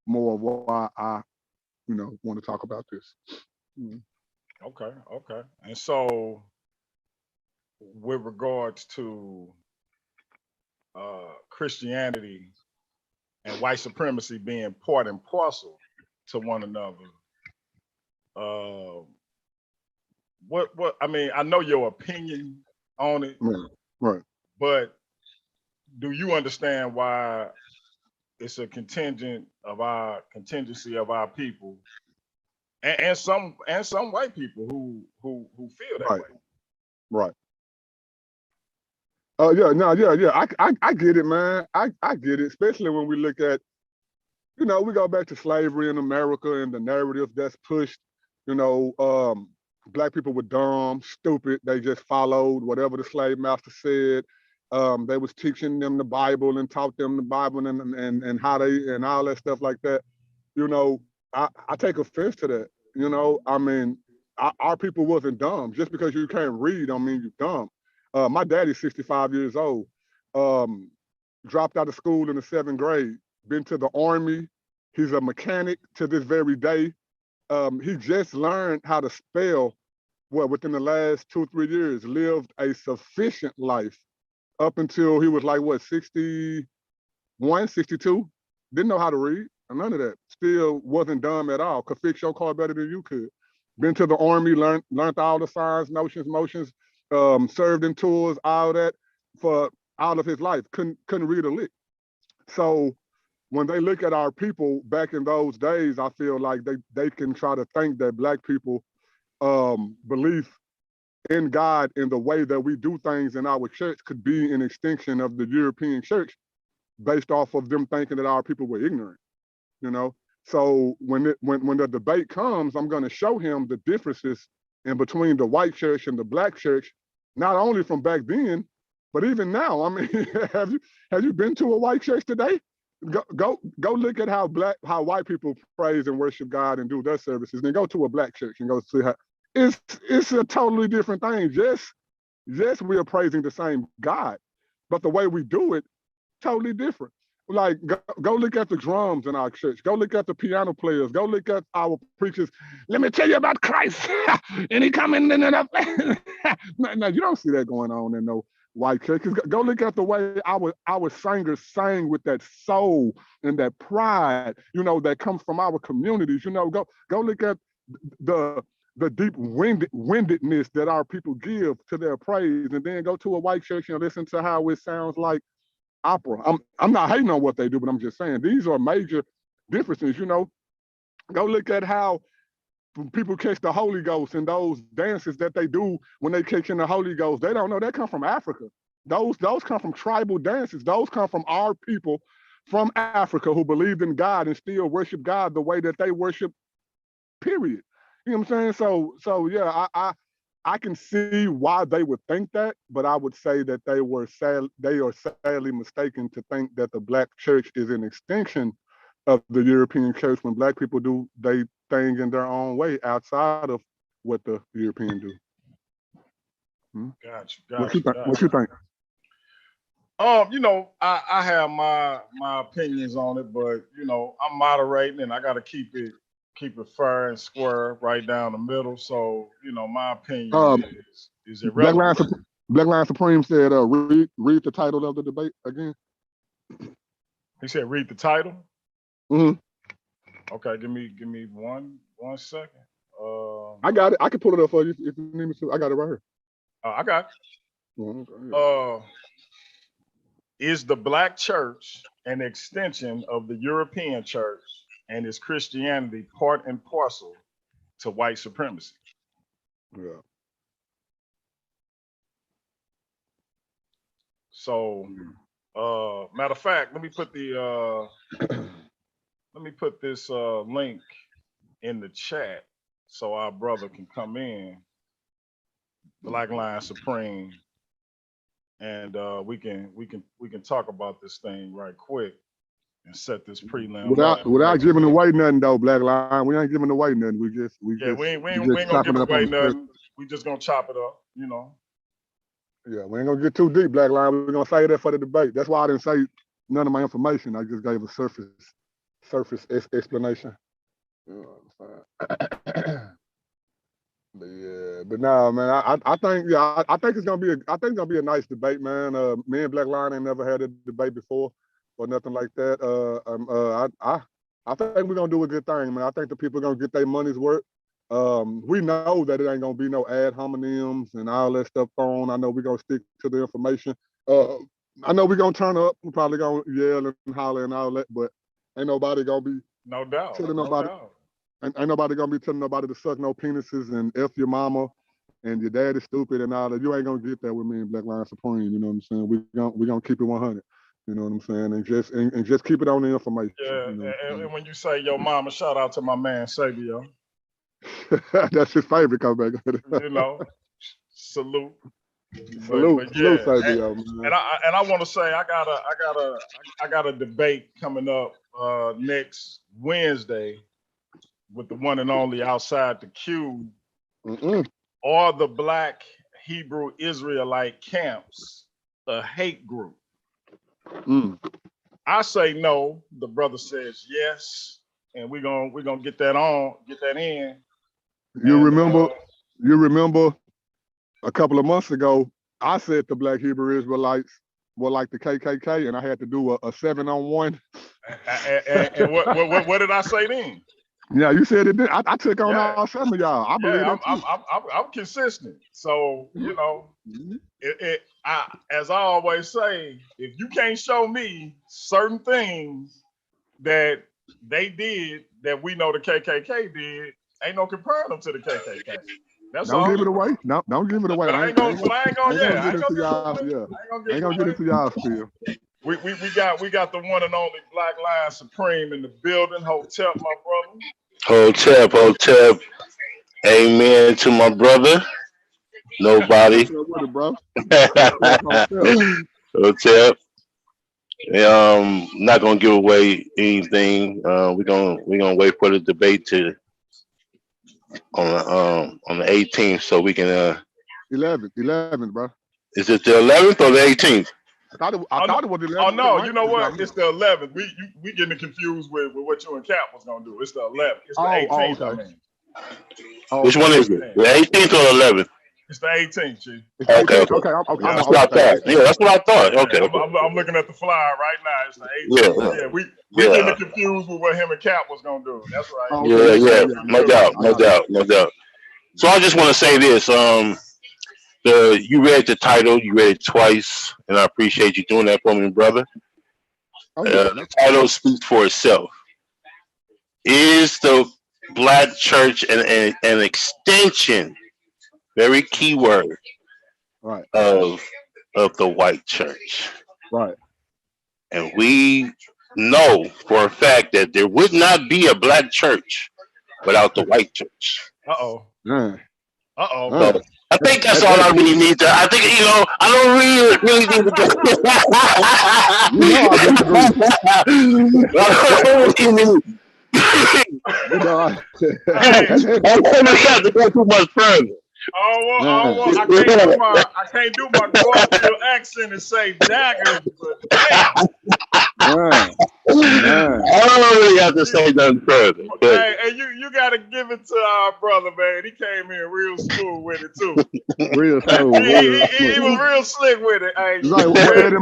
more of why I, want to talk about this. Okay. And so, with regards to Christianity and white supremacy being part and parcel to one another, what I mean, I know your opinion on it, Right. but do you understand why it's a contingency of our people and some white people who feel that Right. way? Right. Yeah. I get it, man. I get it, especially when we look at, we go back to slavery in America and the narrative that's pushed. Black people were dumb, stupid. They just followed whatever the slave master said. They was teaching them the Bible and taught them the Bible and how they and all that stuff like that. I take offense to that. I mean, our people wasn't dumb. Just because you can't read don't mean you're dumb. My daddy's 65 years old. Dropped out of school in the 7th grade. Been to the Army. He's a mechanic to this very day. He just learned how to spell, within the last 2-3 years, lived a sufficient life up until he was like, 61, 62. Didn't know how to read, none of that. Still wasn't dumb at all. Could fix your car better than you could. Been to the Army, learned all the signs, notions, motions, served in tours, all that for all of his life. Couldn't read a lick. So when they look at our people back in those days, I feel like they can try to think that black people belief in God in the way that we do things in our church could be an extinction of the European church based off of them thinking that our people were ignorant, So when the debate comes, I'm going to show him the differences in between the white church and the black church, not only from back then, but even now. I mean, have you been to a white church today? Go look at how white people praise and worship God and do their services. Then go to a black church and go see how it's a totally different thing. Yes, we are praising the same God, but the way we do it, totally different. Like go look at the drums in our church. Go look at the piano players. Go look at our preachers. Let me tell you about Christ. And he coming in and no, you don't see that going on in no white churches. Go look at the way our singers sang with that soul and that pride, that comes from our communities. Go look at the deep windedness that our people give to their praise, and then go to a white church and listen to how it sounds like opera. I'm not hating on what they do, but I'm just saying these are major differences. Go look at how people catch the Holy Ghost and those dances that they do when they catch in the Holy Ghost. They don't know that come from Africa. Those come from tribal dances. Those come from our people from Africa who believed in God and still worship God the way that they worship. Period. You know what I'm saying? So yeah, I can see why they would think that, but I would say that they are sadly mistaken to think that the black church is an extension of the European church when black people do they thing in their own way outside of what the European do. Gotcha. What you think? I have my opinions on it, but I'm moderating and I got to keep it fair and square right down the middle. So my opinion is irrelevant. Black Line Supreme said, read the title of the debate again. He said, read the title. Mm-hmm. Okay, give me one second. I got it. I can pull it up for you if you need me to. I got it right here. I got it. Is the black church an extension of the European church, and is Christianity part and parcel to white supremacy? Yeah. So, matter of fact, let me put this link in the chat so our brother can come in Black Line Supreme, and we can talk about this thing right quick and set this prelim up. Without giving away nothing though, Black Line. We ain't giving away nothing. We ain't gonna give away nothing. We just gonna chop it up, you know. Yeah, we ain't gonna get too deep, Black Line. We're gonna say that for the debate. That's why I didn't say none of my information. I just gave a surface explanation. But nah, man. I think I think it's gonna be a nice debate, man. Me and Black Line ain't never had a debate before or nothing like that. I think we're gonna do a good thing, man. I think the people are gonna get their money's worth. We know that it ain't gonna be no ad hominems and all that stuff thrown. I know we're gonna stick to the information. I know we're gonna turn up. We're probably gonna yell and holler and all that, but ain't nobody gonna be telling nobody. Ain't nobody gonna be telling nobody to suck no penises and F your mama and your dad is stupid and all that. You ain't gonna get that with me and Black Line Supreme. You know what I'm saying? We gonna keep it 100. You know what I'm saying? And just keep it on the information. Yeah, you know and when you say yo mama, shout out to my man Sabio. That's his favorite comeback. You know, salute. Salute, Sabio, and I want to say I got a debate coming up next Wednesday with the one and only Outside the Cube, or the Black Hebrew Israelite camps, a hate group. I say no. The brother says yes, and we're gonna get that in. You remember a couple of months ago, I said the Black Hebrew Israelites were like the KKK, and I had to do a 7-on-1. And what did I say then? Yeah, you said it. I took on all 7 of y'all. I believe that too. I'm consistent. So you know, as I always say, if you can't show me certain things that they did that we know the KKK did, ain't no comparing them to the KKK. That's all. Don't give it away. No, don't give it away. I ain't gonna get into y'all still. We got the one and only Black Line Supreme in the building. Hotep, my brother. Hotep. Amen to my brother. NoBoBoDy. Hotep. Not gonna give away anything. We're gonna wait for the debate on the 18th, so we can 11th, bro. Is it the 11th or the 18th? I thought it was the 11th. Oh no, you know what? It's the 11th. We getting confused with what you and Cap was gonna do. It's the 11th. It's the 18th. Okay. Which one is it? The 18th or the 11th? It's the 18th, Chief. Okay. That's what I thought. Yeah, that's what I thought. Okay. I'm looking at the flyer right now. It's the 18th. Yeah, we getting confused with what him and Cap was gonna do. That's right. Yeah. No doubt. So I just want to say this. You read the title. You read it twice, and I appreciate you doing that for me, brother. The title speaks for itself. Is the Black church an extension? Very key word, right, of the white church, right? And we know for a fact that there would not be a Black church without the white church. So I think that's all I really need to. I think I don't really need to I to go too much further. I can't do my Garfield accent and say daggers, but damn. I don't really have to say nothing further. Hey, and you gotta give it to our brother, man. He came in real smooth with it too. Real smooth. He was real slick with it. Hey, what Eddie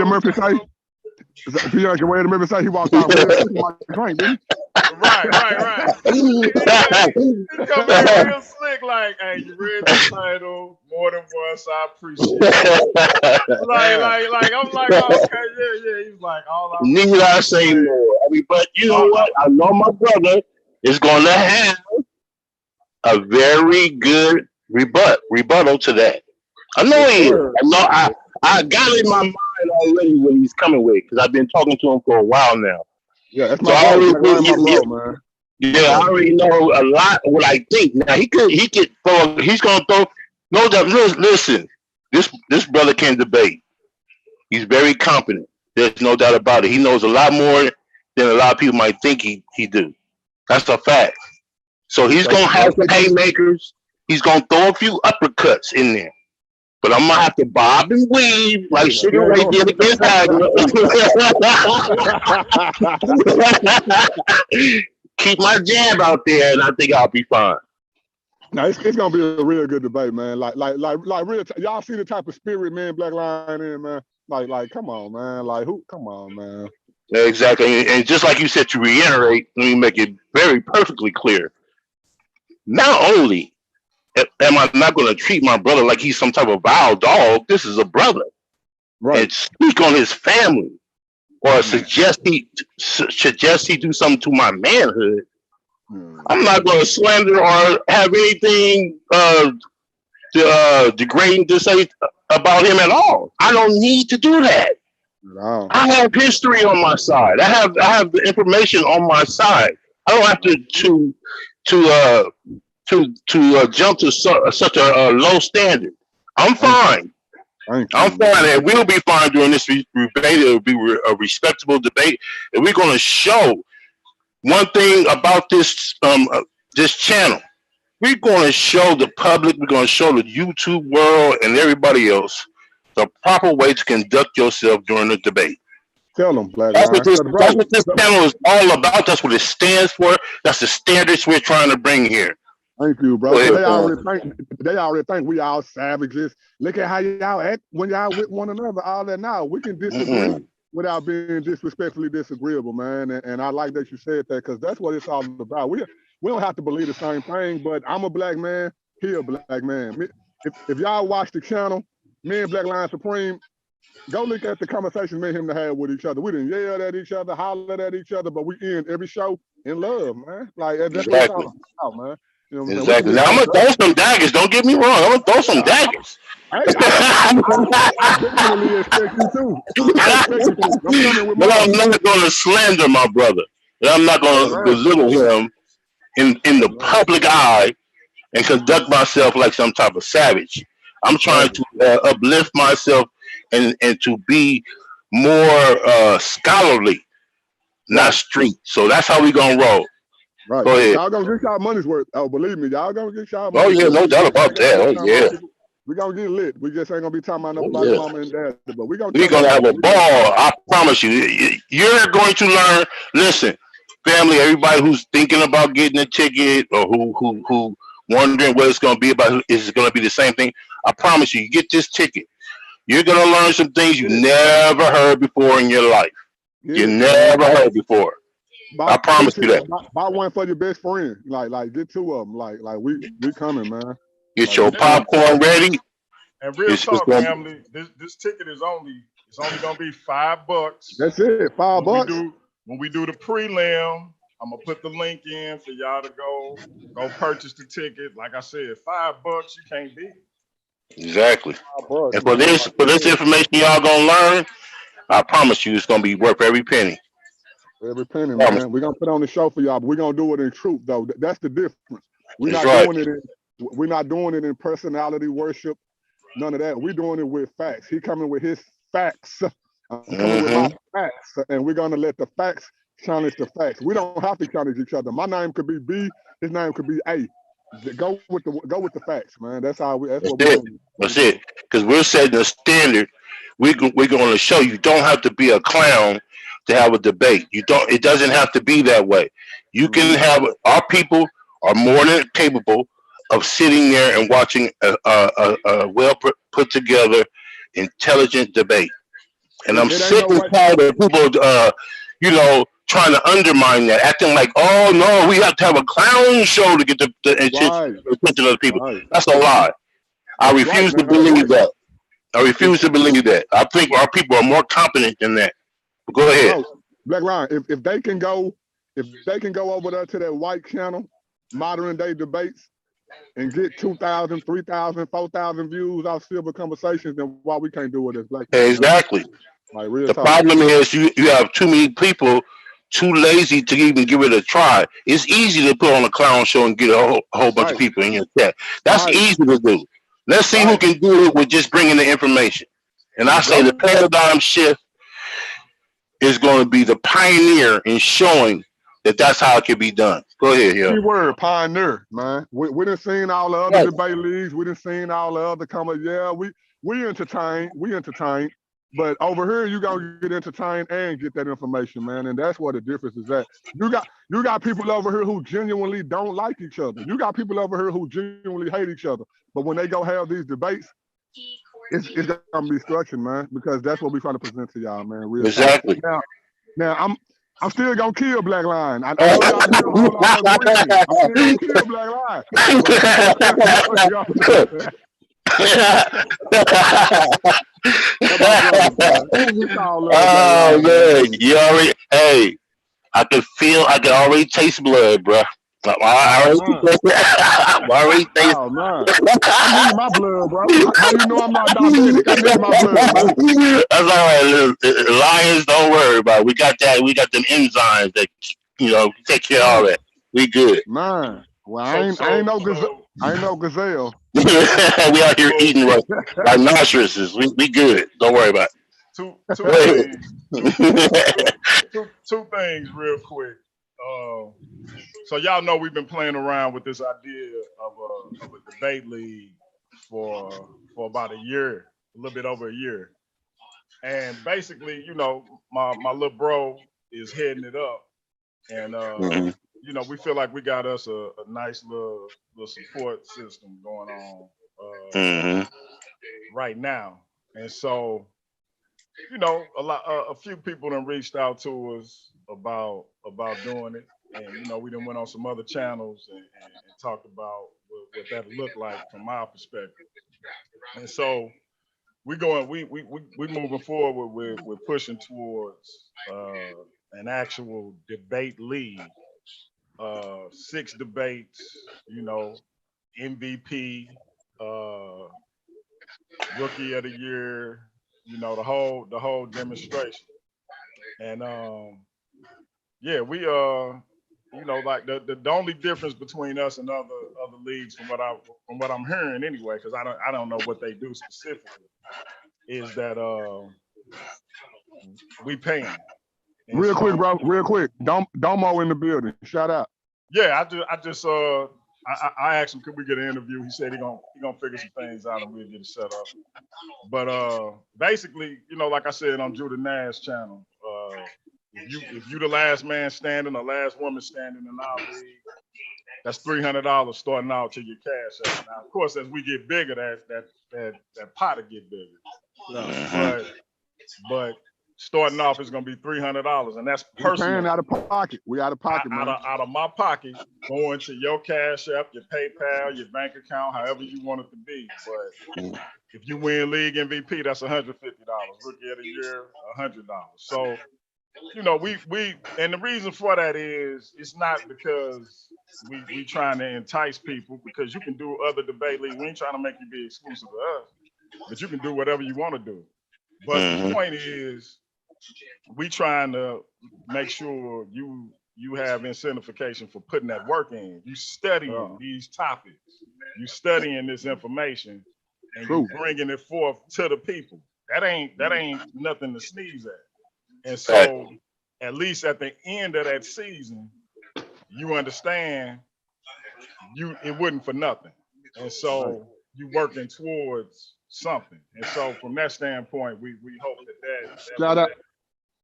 Murphy say? Bianca, what Eddie Murphy say? He walked out with a drink, didn't he? Right. He come in real slick, like, hey, you read the title more than once. I appreciate it. Like, I'm like, okay, yeah. He's like, all I need I say more. I mean, but you know what? I know my brother is going to have a very good rebuttal to that. I know he is. I got it in my mind already what he's coming with because I've been talking to him for a while now. Yeah, that's my bro, man. Yeah, I already know a lot of what I think. Now he's gonna throw. No doubt. Listen, this brother can debate. He's very competent. There's no doubt about it. He knows a lot more than a lot of people might think he do. That's a fact. So he's gonna have some haymakers. He's gonna throw a few uppercuts in there. But I'm gonna have to bob and weave like Sugar Ray did against Agnew. Keep my jab out there, and I think I'll be fine. Now it's gonna be a real good debate, man. Like real. Y'all see the type of spirit, man, Black Lion in, man. Like, come on, man. Like, who? Come on, man. Yeah, exactly. And just like you said, to reiterate, let me make it very perfectly clear. Not only am I not going to treat my brother like he's some type of vile dog, this is a brother. Right. And speak on his family or suggest he do something to my manhood. I'm not going to slander or have anything degrading to say about him at all. I don't need to do that. No. I have history on my side. I have the information on my side. I don't have to jump to such a low standard. I'm fine. I'm fine, and we'll be fine during this debate. It'll be a respectable debate, and we're going to show one thing about this this channel. We're going to show the public, we're going to show the YouTube world and everybody else the proper way to conduct yourself during the debate. Tell them, Black. That's what this channel is all about. That's what it stands for. That's the standards we're trying to bring here. Thank you, bro. They already think we all savages. Look at how y'all act when y'all with one another. All that now we can disagree without being disrespectfully disagreeable, man. And I like that you said that because that's what it's all about. We don't have to believe the same thing, but I'm a black man. He a black man. If y'all watch the channel, me and Black Lion Supreme, go look at the conversations me and him to have with each other. We didn't yell at each other, holler at each other, but we end every show in love, man. Like that's what it's all about, man. You know what exactly. Now I'm gonna throw some daggers. Don't get me wrong. I'm gonna throw some daggers. I definitely expect you too. But I'm not gonna slander my brother. And I'm not gonna belittle him in the public eye and conduct myself like some type of savage. I'm trying to uplift myself and to be more scholarly, not street. So that's how we gonna roll. Right. Go ahead. Y'all gonna get y'all money's worth. Oh, believe me, y'all gonna get y'all money's worth. Oh yeah, no doubt about that. Oh yeah. We gonna get lit. We just ain't gonna be talking about nobody mama and dad, but we gonna have a ball. I promise you. You're going to learn. Listen, family, everybody who's thinking about getting a ticket or who wondering what it's gonna be about, is it gonna be the same thing? I promise you, you get this ticket. You're gonna learn some things you never heard before in your life. You never heard before. I promise you that. Buy one for your best friend. Like get two of them. Like we coming, man. Get your popcorn ready. And real talk, family. This ticket is only gonna be $5. That's it. $5. When we do the prelim, I'm gonna put the link in for y'all to go purchase the ticket. Like I said, $5 you can't beat. Exactly. And for this information y'all gonna learn, I promise you it's gonna be worth every penny. Every penny, man. We're gonna put on the show for y'all, but we're gonna do it in truth, though. That's the difference. We're not doing it in personality worship, none of that. We're doing it with facts. He coming with his facts. I'm coming with my facts, and we're gonna let the facts challenge the facts. We don't have to challenge each other. My name could be B, his name could be A. Go with the facts, man. That's what we're doing. That's it. Because we're setting a standard. We're going to show you don't have to be a clown to have a debate. It doesn't have to be that way. You can have, our people are more than capable of sitting there and watching a well put together, intelligent debate. And I'm sick and tired of people, trying to undermine that, acting like, oh no, we have to have a clown show to get the attention of the people. That's a lie. I refuse to believe that. I refuse to believe that. I think our people are more competent than that. But go ahead. Black Lion, if they can go over there to that white channel, modern day debates, and get 2,000, 3,000, 4,000 views off Silver Conversations, then why we can't do it as Black? Exactly. Like real the talk. problem is you have too many people too lazy to even give it a try. It's easy to put on a clown show and get a whole bunch of people in your chat. That's easy to do. Let's see who can do it with just bringing the information. And I say the paradigm shift is going to be the pioneer in showing that that's how it can be done. Go ahead, Key word, pioneer, man. We done seen all the other debate leagues. We done seen all the other comments. Yeah, we entertain. But over here, you gotta get entertained and get that information, man. And that's where the difference is at. You got people over here who genuinely don't like each other. You got people over here who genuinely hate each other. But when they go have these debates, it's gonna be structured, man, because that's what we trying to present to y'all, man. Real exactly. Now I'm still gonna kill Black Lion. I know y'all hear all I'm still gonna kill Black Lion. Oh man, you already. Hey, I can already taste blood, bro. I already taste. Oh man, I need my blood, bro. How you know I'm not diabetic? I need my blood, man. That's all right. Lions, don't worry about it. We got that. We got them enzymes that take care of all that. We good, man. Well, I ain't no gazelle. We out here eating like rhinoceroses. We good. Don't worry about it. Two things real quick. So y'all know we've been playing around with this idea of a debate league for about a year, a little bit over a year. And basically, my little bro is heading it up. And we feel like we got us a nice little support system going on right now. And so, a few people done reached out to us about doing it. And, we done went on some other channels and talked about what that looked like from our perspective. And so we moving forward with pushing towards an actual debate league. 6 debates, MVP, rookie of the year, the whole demonstration. And we like the only difference between us and other leagues from what I'm hearing anyway, because I don't know what they do specifically, is that we pay them. Real quick, bro. Real quick. Domo in the building. Shout out. Yeah, I asked him, could we get an interview? He said he gonna figure some things out and we'll get it set up. But basically, like I said on Judah Nash channel, if you the last man standing or last woman standing in our league, that's $300 starting out to your cash out. Now, of course, as we get bigger, that pot will get bigger. But starting off is going to be $300, and that's personal. Out of pocket. We out of pocket, man. Out of my pocket, going to your Cash App, your PayPal, your bank account, however you want it to be. But if you win league MVP, that's $150. Rookie of the year, $100. So, we and the reason for that is it's not because we trying to entice people, because you can do other debate leagues. We ain't trying to make you be exclusive to us, but you can do whatever you want to do. But the point is, we trying to make sure you have incentivization for putting that work in. You studying these topics, you studying this information, and you bringing it forth to the people. That ain't nothing to sneeze at. And so, at least at the end of that season, you understand it wasn't for nothing. And so you working towards something. And so from that standpoint, we hope that shout out.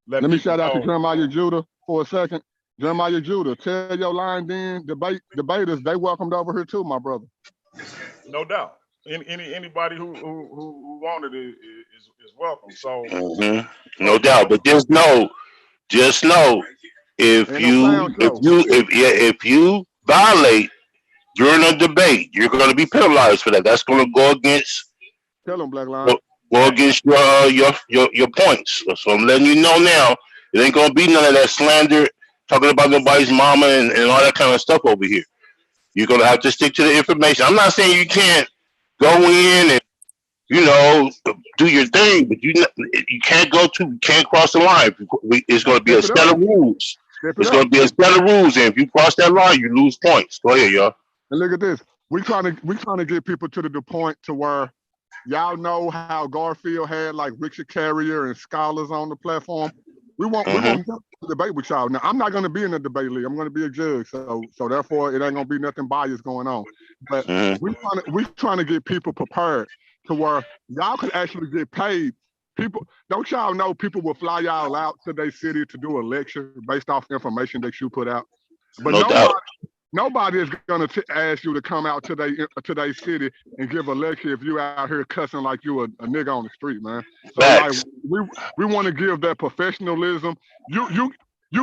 Let me shout out to Jeremiah Judah for a second. Jeremiah Judah, tell your line then debaters they welcomed over here too, my brother. No doubt. Anybody who wanted it is welcome. So no doubt. But just know if you violate during a debate, you're going to be penalized for that. That's going to go against. Tell them, Black Lion. Go against your points. So I'm letting you know now. It ain't going to be none of that slander, talking about nobody's mama and all that kind of stuff over here. You're going to have to stick to the information. I'm not saying you can't go in and do your thing, but you can't cross the line. It's going to be a set of rules. It's going to be a set of rules, and if you cross that line, you lose points. Go ahead, y'all. And look at this. We trying to get people to the point to where y'all know how Garfield had like Richard Carrier and scholars on the platform. We want to debate with y'all. Now, I'm not going to be in the debate league. I'm going to be a judge, so therefore it ain't going to be nothing biased going on. But we trying to get people prepared to where y'all could actually get paid. People, don't y'all know people will fly y'all out to their city to do a lecture based off information that you put out? But nobody is going to ask you to come out to their city and give a lecture if you out here cussing like you a nigga on the street, man. So like we want to give that professionalism. You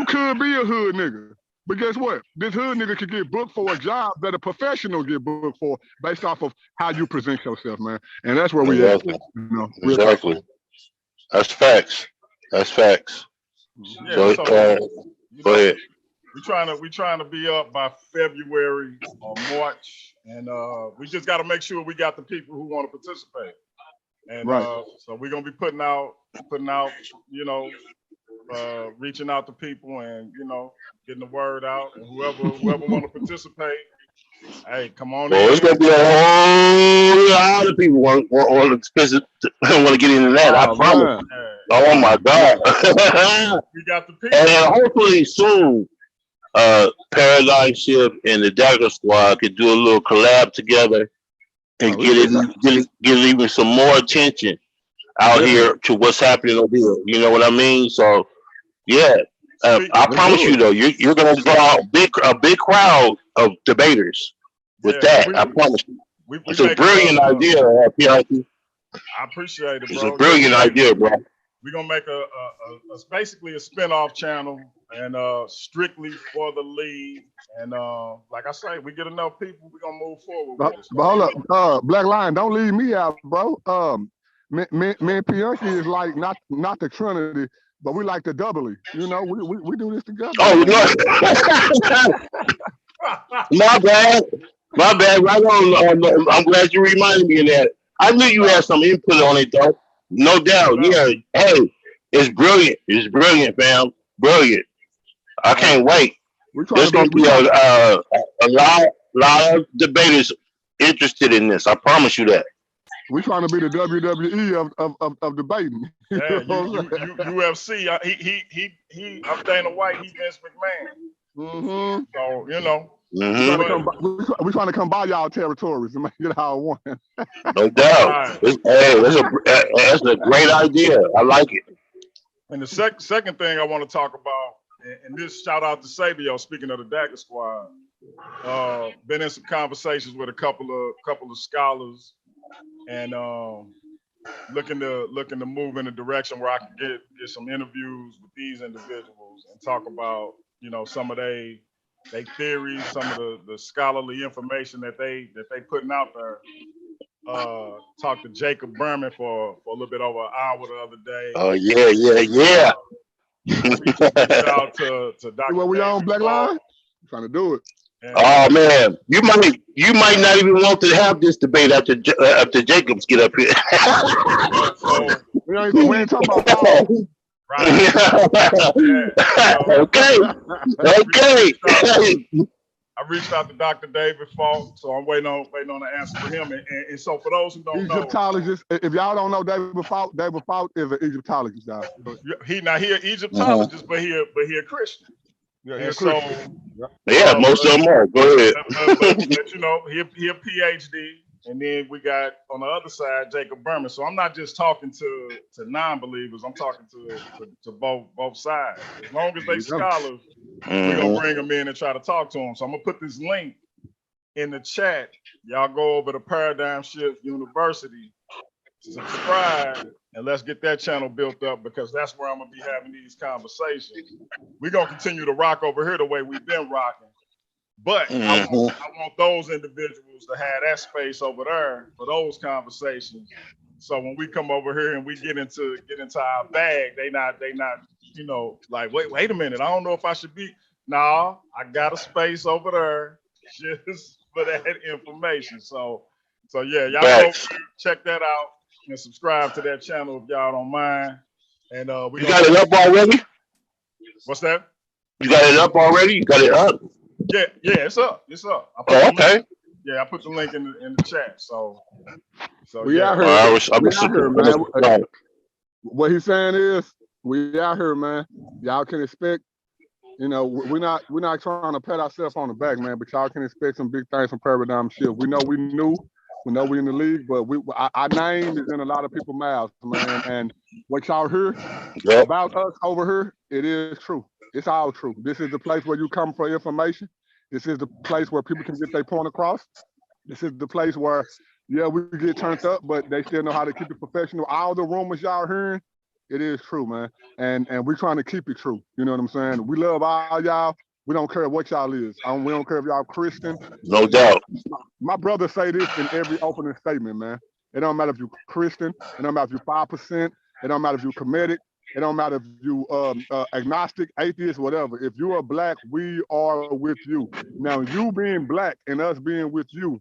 could be a hood nigga, but guess what? This hood nigga could get booked for a job that a professional get booked for based off of how you present yourself, man. And that's where we at. You know, exactly. That's facts. That's facts. Yeah, so go ahead. We trying to be up by February or March, and we just got to make sure we got the people who want to participate. And so we're gonna be putting out, you know, reaching out to people and getting the word out. And whoever want to participate, hey, come on in. It's gonna be a whole lot of people want to get into that. I promise. Oh my God. We got the people. And hopefully soon, Paradigm Shift and the Dagger Squad could do a little collab together and get even some more attention out here to what's happening over here. You know what I mean? So yeah, I promise you though, you're gonna draw a big crowd of debaters with that. I promise you. It's a brilliant idea, PRP. I appreciate it, bro. It's a brilliant idea, bro. We're gonna make a basically a spinoff channel and strictly for the league. And like I say, we get enough people, we're gonna move forward with it. But hold up, Black Lion, don't leave me out, bro. Me and Pianki is like not the Trinity, but we like the doubly. You know, we do this together. Oh no. My bad. Right on. I'm glad you reminded me of that. I knew you had some input on it, though. No doubt. Yeah. Hey, it's brilliant. It's brilliant, fam. Brilliant. I can't wait. There's going to be a lot of debaters interested in this. I promise you that. We're trying to be the WWE of debating. Yeah, UFC. I'm Dana White. He's Vince McMahon. So you know. We're trying to come by y'all territories and make it our one. No doubt. That's a great idea. I like it. And the second thing I want to talk about, and this shout out to Sabio, speaking of the Dagger Squad, been in some conversations with a couple of scholars, and looking to move in a direction where I can get some interviews with these individuals and talk about some of they theories, some of the scholarly information that they putting out there. Talked to Jacob Berman for a little bit over an hour the other day. Oh yeah. Reached out to Dr. What we on, Black Line? Trying to do it. Oh man, you might not even want to have this debate after Jacobs get up here. We ain't talking about Paul. Right. Okay. I reached out to Dr. David Falk, so I'm waiting on the answer for him. And so for those who don't know, Egyptologist. If y'all don't know David Falk is an Egyptologist, guys. He an Egyptologist, but he a Christian. Yeah, and so most of them are. Go ahead. But he a PhD. And then we got on the other side Jacob Berman. So I'm not just talking to non-believers. I'm talking to both sides. As long as they scholars, we're gonna bring them in and try to talk to them. So I'm gonna put this link in the chat. Y'all go over to Paradigm Shift University, subscribe, and let's get that channel built up, because that's where I'm gonna be having these conversations. We're gonna continue to rock over here the way we've been rocking. But I want those individuals to have that space over there for those conversations. So when we come over here and we get into our bag, they not like wait a minute, I don't know if I should be. Nah, I got a space over there just for that information. So yeah, y'all go check that out and subscribe to that channel if y'all don't mind. And we got it up already. What's that? You got it up already? You got it up? Yeah, it's up. It's up. Oh, okay. I put the link in the chat. So we yeah. out here. We out here, man. What he's saying is, we out here, man. Y'all can expect. You know, we're not trying to pat ourselves on the back, man. But y'all can expect some big things from Paradigm Shift. We know we new. We know we in the league, but our name is in a lot of people's mouths, man. And what y'all hear about us over here, it is true. It's all true. This is the place where you come for information. This is the place where people can get their point across. This is the place where, yeah, we get turned up, but they still know how to keep it professional. All the rumors y'all hearing, it is true, man. And we're trying to keep it true. You know what I'm saying? We love all y'all. We don't care what y'all is. We don't care if y'all Christian. No doubt. My brother say this in every opening statement, man. It don't matter if you Christian. It don't matter if you 5%. It don't matter if you Kemetic. It don't matter if you agnostic, atheist, whatever. If you are black, we are with you. Now, you being black and us being with you,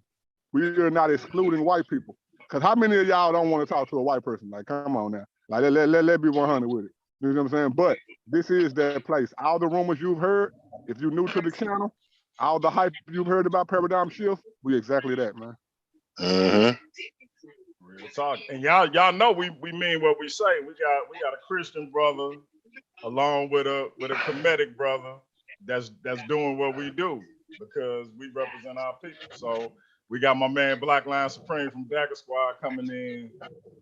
we are not excluding white people. Because how many of y'all don't want to talk to a white person? Like, come on now. Like, let be 100 with it. You know what I'm saying? But this is that place. All the rumors you've heard, if you're new to the channel, all the hype you've heard about Paradigm Shift, we exactly that, man. Real talk. And y'all know we mean what we say. We got a Christian brother along with a Kemetic brother that's doing what we do because we represent our people. So we got my man Black Lion Supreme from Dagger Squad coming in.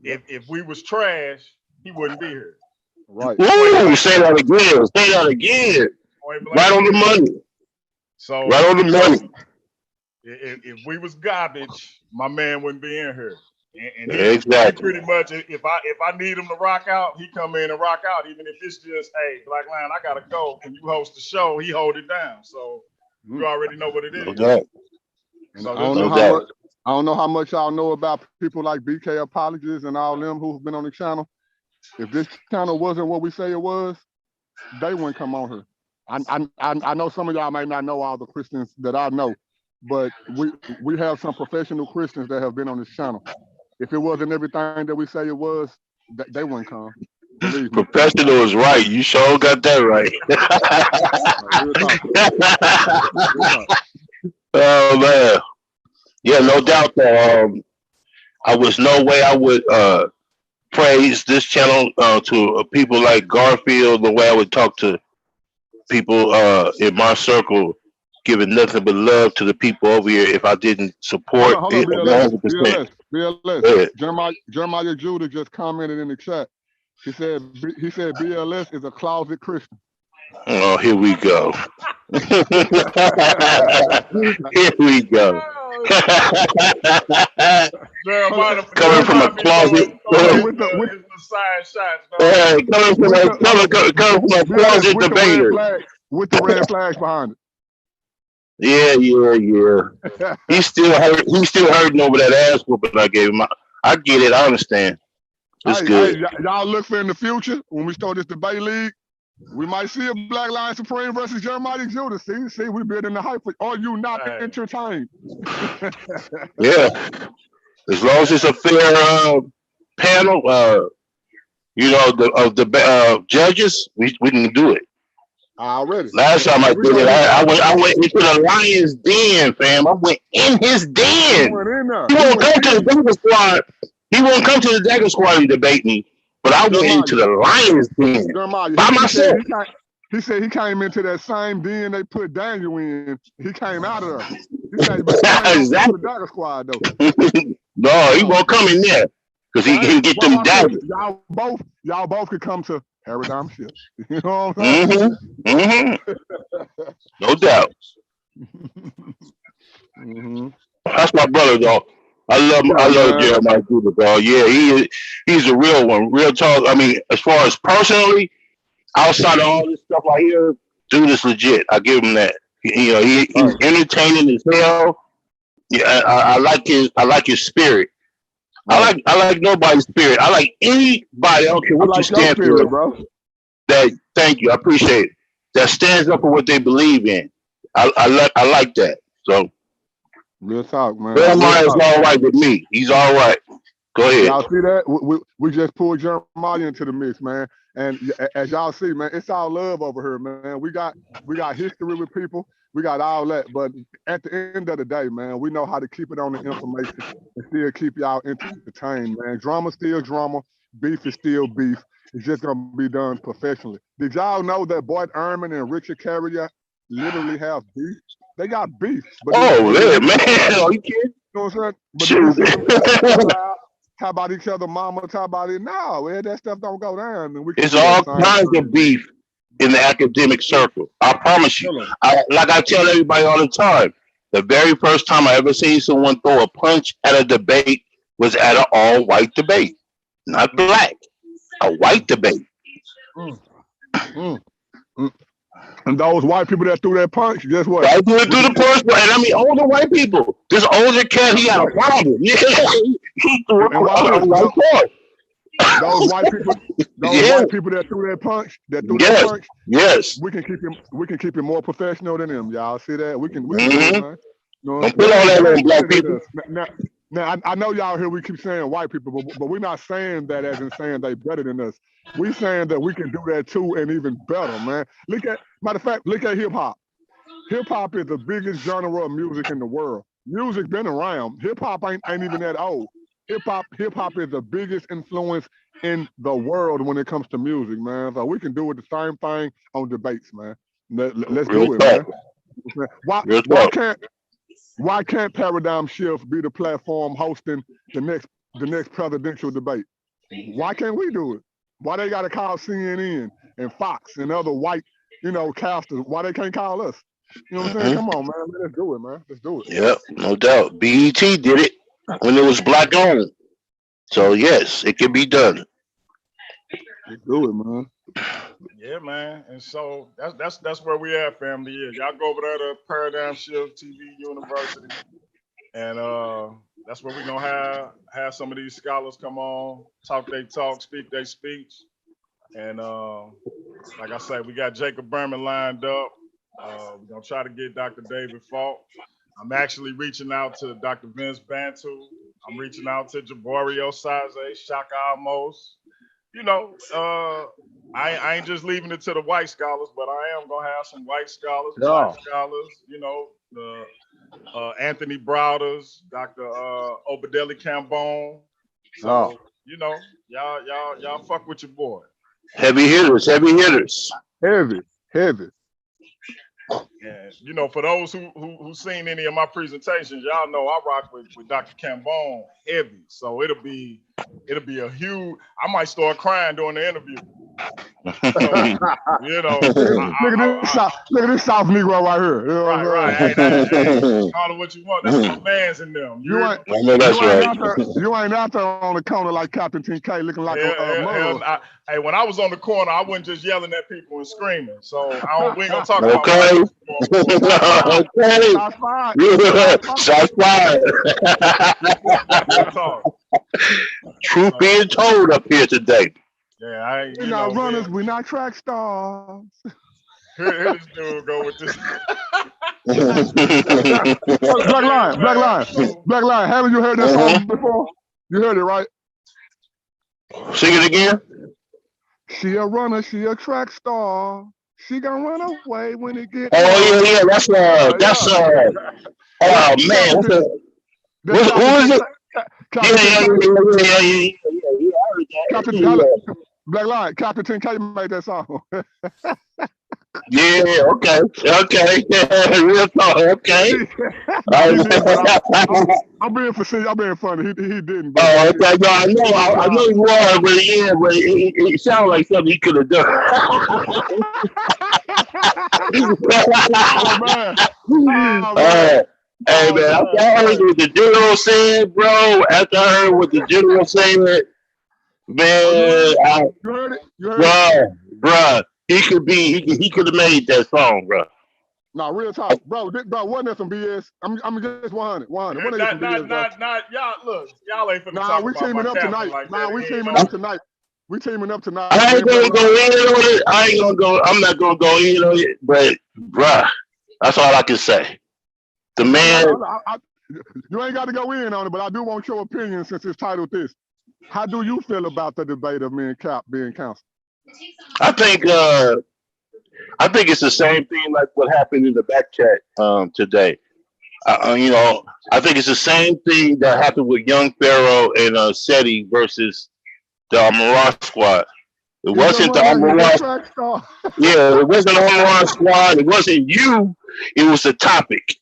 If we was trash, he wouldn't be here. Right. Ooh, say that again. Say that again. Right on the money. So right on the money. If we was garbage, my man wouldn't be in here. And exactly. He pretty much, if I need him to rock out, he come in and rock out. Even if it's just, hey, Black Lion, I gotta go. Can you host the show? He hold it down. So you already know what it is. Okay. So I don't know how much y'all know about people like BK Apologists and all them who've been on the channel. If this channel wasn't what we say it was, they wouldn't come on here. I know some of y'all might not know all the Christians that I know, but we have some professional Christians that have been on this channel. If it wasn't everything that we say it was, they wouldn't come. Professional is right. You sure got that right. Oh man. Yeah, no doubt that I was no way I would praise this channel to people like Garfield the way I would talk to people in my circle, giving nothing but love to the people over here if I didn't support it 100%. BLS. Jeremiah Judah just commented in the chat. He said BLS is a closet Christian. Oh, here we go. Here we go. Coming from a closet. With the side shots. Coming from a closet debater. With the red flags behind it. Yeah. He's still hurting over that ass whooping I gave him. I get it. I understand. It's good. Y'all look for in the future when we start this debate league. We might see a Black Lion Supreme versus Jeremiah Judah. See, we building the hype. Are you not entertained? Yeah. As long as it's a fair panel, of the judges, we can do it. Already. Last time I did it, I went into the lion's den, fam. I went in his den. He won't come to the Dagger Squad. He won't come to the Dagger Squad and debate me. But I went into the lion's den by myself. He said he came into that same den they put Daniel in. He came out of there. He said he was exactly. The Dagger Squad though. No, he won't come in there because he can get them daggers. Y'all both could come to Paradigm Shift. You know what I'm saying? No doubt. That's my brother, though. I love Jeremiah Judah, dog. Yeah, he's a real one, real talk. I mean, as far as personally, outside of all this stuff I hear, dude is legit. I give him that. He's entertaining as hell. Yeah, I like his spirit. I like NoBoBody's spirit. I like anybody. I don't care what you stand for, bro. Thank you. I appreciate it. That stands up for what they believe in. I like that. So. Real talk, man. Jeremiah is all right with me. He's all right. Go ahead. Y'all see that? We just pulled Jeremiah into the mix, man. And as y'all see, man, it's all love over here, man. We got history with people. We got all that. But at the end of the day, man, we know how to keep it on the information and still keep y'all entertained, man. Drama still drama. Beef is still beef. It's just gonna be done professionally. Did y'all know that Boyd Ehrman and Richard Carrier literally have beef? They got beef. But yeah, man. Are you kidding? You know what I'm saying? But you see them guys talk about each other, mama, talk about it. No, man, that stuff don't go down. And it's all kinds of beef in the academic circle. I promise you. Like I tell everybody all the time, the very first time I ever seen someone throw a punch at a debate was at an all-white debate. Not black. A white debate. And those white people that threw that punch, guess what? White people threw the punch, and I mean older white people. This older cat, he had a problem. Yeah, he threw a white punch. Those white people that threw that punch, yes, we can keep it more professional than them. Y'all see that? We can do it, man. You know, don't put all that on black people. Now, I know y'all here, we keep saying white people, but we're not saying that as in saying they better than us. We're saying that we can do that too and even better, man. Matter of fact, look at hip hop. Hip hop is the biggest genre of music in the world. Music been around. Hip hop ain't even that old. Hip hop is the biggest influence in the world when it comes to music, man. So we can do it the same thing on debates, man. Let's do it, man. Why can't Paradigm Shift be the platform hosting the next presidential debate? Why can't we do it? Why they got to call CNN and Fox and other white, casters? Why they can't call us? You know what I'm saying? Come on, man. Let's do it, man. Let's do it. Yep, no doubt. BET did it when it was black owned. So yes, it can be done. Let's do it, man. Yeah, man. And so that's where we at, family. Yeah, y'all go over there to Paradigm Shift TV University, and that's where we're gonna have some of these scholars come on, talk they talk, speak they speech, and like I said, we got Jacob Berman lined up. We're gonna try to get Dr. David Falk. I'm actually reaching out to Dr. Vince Bantu. I'm reaching out to Jaborio Saze, Shaka Amos. I ain't just leaving it to the white scholars, but I am gonna have some white scholars, black scholars. The Anthony Browders, Dr. Obadeli Cambone. So y'all fuck with your boy. Heavy hitters. Heavy. And for those who seen any of my presentations, y'all know I rock with Dr. Cambone heavy. So it'll be a huge. I might start crying during the interview. Look at this South Negro right here. Right. Hey, call it what you want. That's my man's in them. You ain't out there on the corner like Captain 10K looking like a mother. Hey, when I was on the corner, I wasn't just yelling at people and screaming. So we ain't gonna talk about Shots fired. Truth being told up here today. Yeah, we're not runners, we're not track stars. Here this dude go with this. Black Lion. Haven't you heard this song before? You heard it, right? Sing it again. She a runner, she a track star. She gonna run away when it gets. Oh yeah, that's oh man, who is it? Yeah. Black Lion, Captain 10K made that song. Yeah, okay. Real talk, okay. I'm being facetious. I'm being funny. He didn't. Oh, okay. No, I know he was, but it sounded like something he could have done. Hey man, after I heard what the general said, bro. After I heard what the general said, man, you heard it? Bruh. He could have made that song, bro. No, real talk, bro. Wasn't that some BS? I'm just 100. Not y'all. Look, y'all ain't finna talk we about teaming up tonight. We teaming up tonight. We teaming up tonight. I ain't gonna go in on it. I'm not gonna go in on it. But, bruh, that's all I can say. The man. You ain't got to go in on it, but I do want your opinion since it's titled this. How do you feel about the debate of me and Cap being counsel? I think it's the same thing like what happened in the back chat today. I think it's the same thing that happened with Young Pharaoh and Seti versus the Mirage Squad. It wasn't the Mirage. Yeah, it wasn't the Mirage Squad. It wasn't you. It was the topic.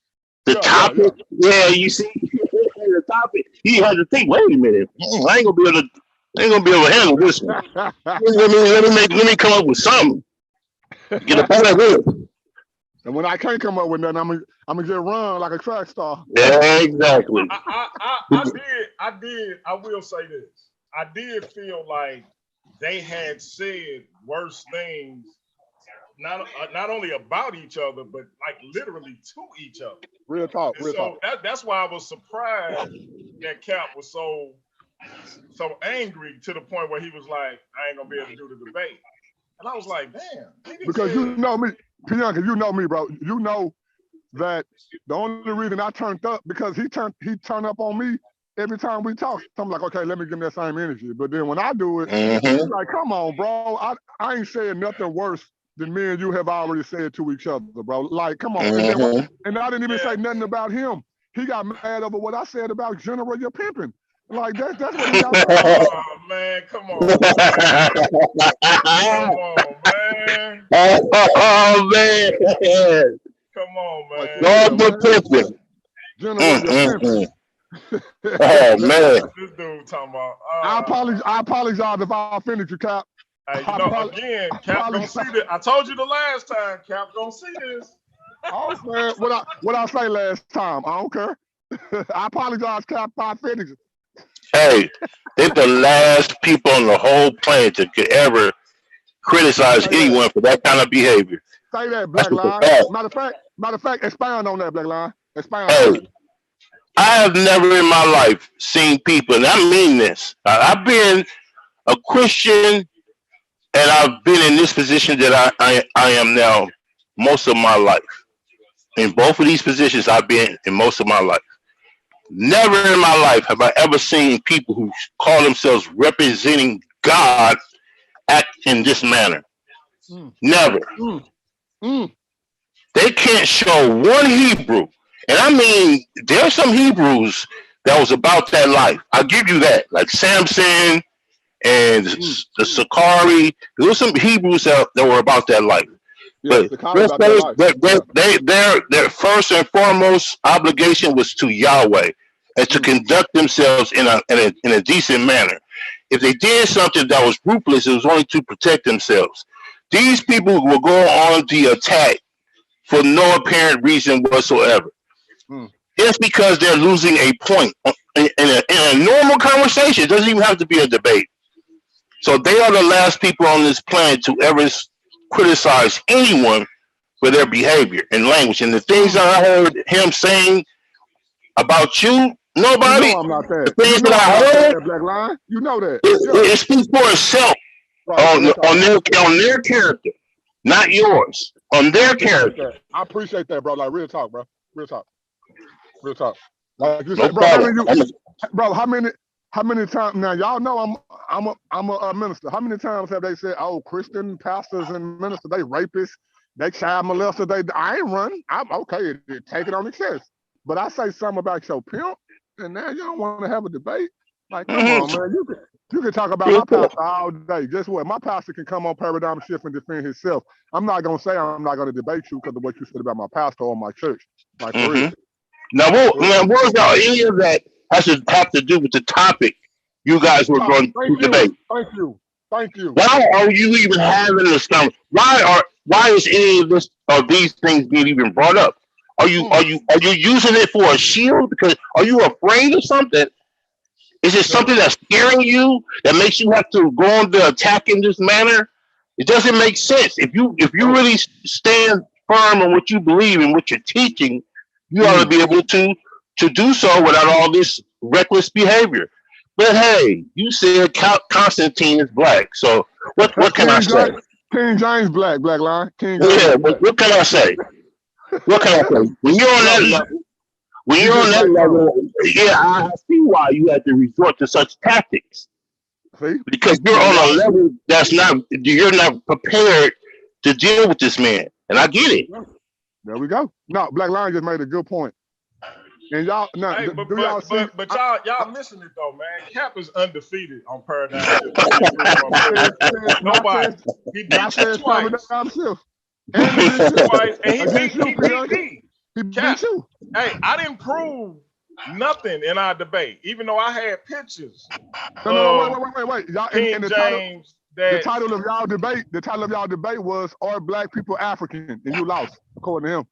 The topic. Yeah, you see, the topic. He had to think. Wait a minute. I ain't gonna be able to handle this one. Let me come up with something. Get a better whip. And when I can't come up with nothing, I'm gonna get run like a track star. Yeah, exactly. I will say this. I did feel like they had said worse things, not only about each other, but like literally to each other. Real talk. That's why I was surprised that Cap was so angry to the point where he was like, I ain't gonna be able to do the debate. And I was like, damn. Because you know me, Bianca, you know me, bro. You know that the only reason I turned up because he turned up on me every time we talk. So I'm like, okay, let me give him that same energy. But then when I do it, he's like, come on, bro. I ain't saying nothing worse than me and you have already said to each other, bro. Like, come on. And I didn't even say nothing about him. He got mad over what I said about General, you're pimping. Like, that's what he got. Oh, man, come on. Man. Come on, man. Oh, man. Come on, man. General pimping. General, you're pimping. Oh, man. This dude talking about. I apologize if I offended you, Cap. Hey, again, Cap don't see this. I told you the last time, Cap don't see this. Oh, man, what I say last time? I don't care. I apologize, Cap, if I offended you. Hey, they're the last people on the whole planet that could ever criticize anyone for that kind of behavior. Say that, Black Line. Matter of fact, expound on that, Black Line. Expound on that. I have never in my life seen people, and I mean this. I've been a Christian, and I've been in this position that I am now most of my life. In both of these positions, I've been in most of my life. Never in my life have I ever seen people who call themselves representing God act in this manner. Never. They can't show one Hebrew. And I mean, there are some Hebrews that was about that life. I'll give you that. Like Samson and the Sakari. There were some Hebrews that were about that life. Yeah, but their first and foremost obligation was to Yahweh and to conduct themselves in a decent manner. If they did something that was ruthless, it was only to protect themselves. These people will go on the attack for no apparent reason whatsoever. Just because they're losing a point in a normal conversation. It doesn't even have to be a debate. So they are the last people on this planet to ever criticize anyone for their behavior and language. And the things that I heard him saying about you, nobody. You know I'm not that. The things that I heard, Black Line. You know that. It speaks for itself on their character, not yours. On their character. I appreciate that, bro. Like real talk, bro. Real talk. Like you said, bro. How many times now? Y'all know I'm a minister. How many times have they said, "Oh, Christian pastors and ministers, they rapists, they child molesters"? I ain't running. I'm okay. Take it on the chest. But I say something about your pimp, and now you don't want to have a debate. Like, come on, man. You can talk about my pastor all day. Guess what? My pastor can come on Paradigm Shift and defend himself. I'm not gonna say I'm not gonna debate you because of what you said about my pastor or my church. Like, for real. Now, what about any of that has to have to do with the topic you guys were going to debate? Thank you. Why are you even having this conversation? Why is any of this or these things being even brought up? Are you using it for a shield? Because are you afraid of something? Is it something that's scaring you that makes you have to go on the attack in this manner? It doesn't make sense. If you really stand firm on what you believe and what you're teaching, you ought to be able to do so without all this reckless behavior. But hey, you said Constantine is black, so what can I say? King James black line. King James. Yeah, what can I say? What can I say? When you're on that level, yeah, I see why you had to resort to such tactics. See? Because you're on a level you're not prepared to deal with this man. And I get it. There we go. No, Black Lion just made a good point. And y'all, now, Hey, do y'all see? But y'all missing it though, man. Cap is undefeated on Paradigm. Nobody. He beat you twice. And he beat you twice. And he beat me. He beat you. Hey, I didn't prove nothing in our debate, even though I had pictures. No, wait. Y'all, King James. The title of y'all debate was "Are Black People African?" and you lost, according to him.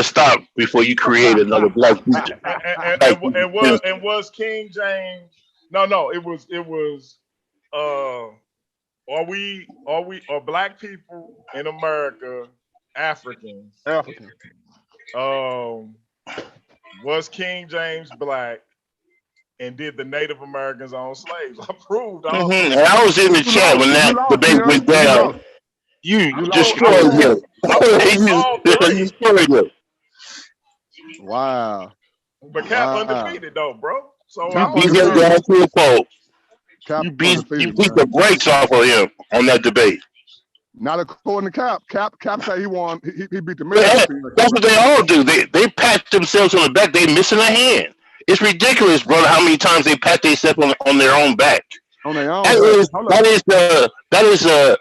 Stop before you create another black preacher. And was King James? No. It was. Are black people in America Africans? African. Was King James black? And did the Native Americans own slaves? I proved. And I was in the chat when that debate went down. You destroyed him. You destroyed him. Wow. But Cap undefeated though, bro. So you beat the brakes off of him on that debate. Not according to Cap. Cap said he won. He beat the man. That's what they all do. They pat themselves on the back. They missing a hand. It's ridiculous, brother, how many times they pat themselves on their own back. On their own. That is the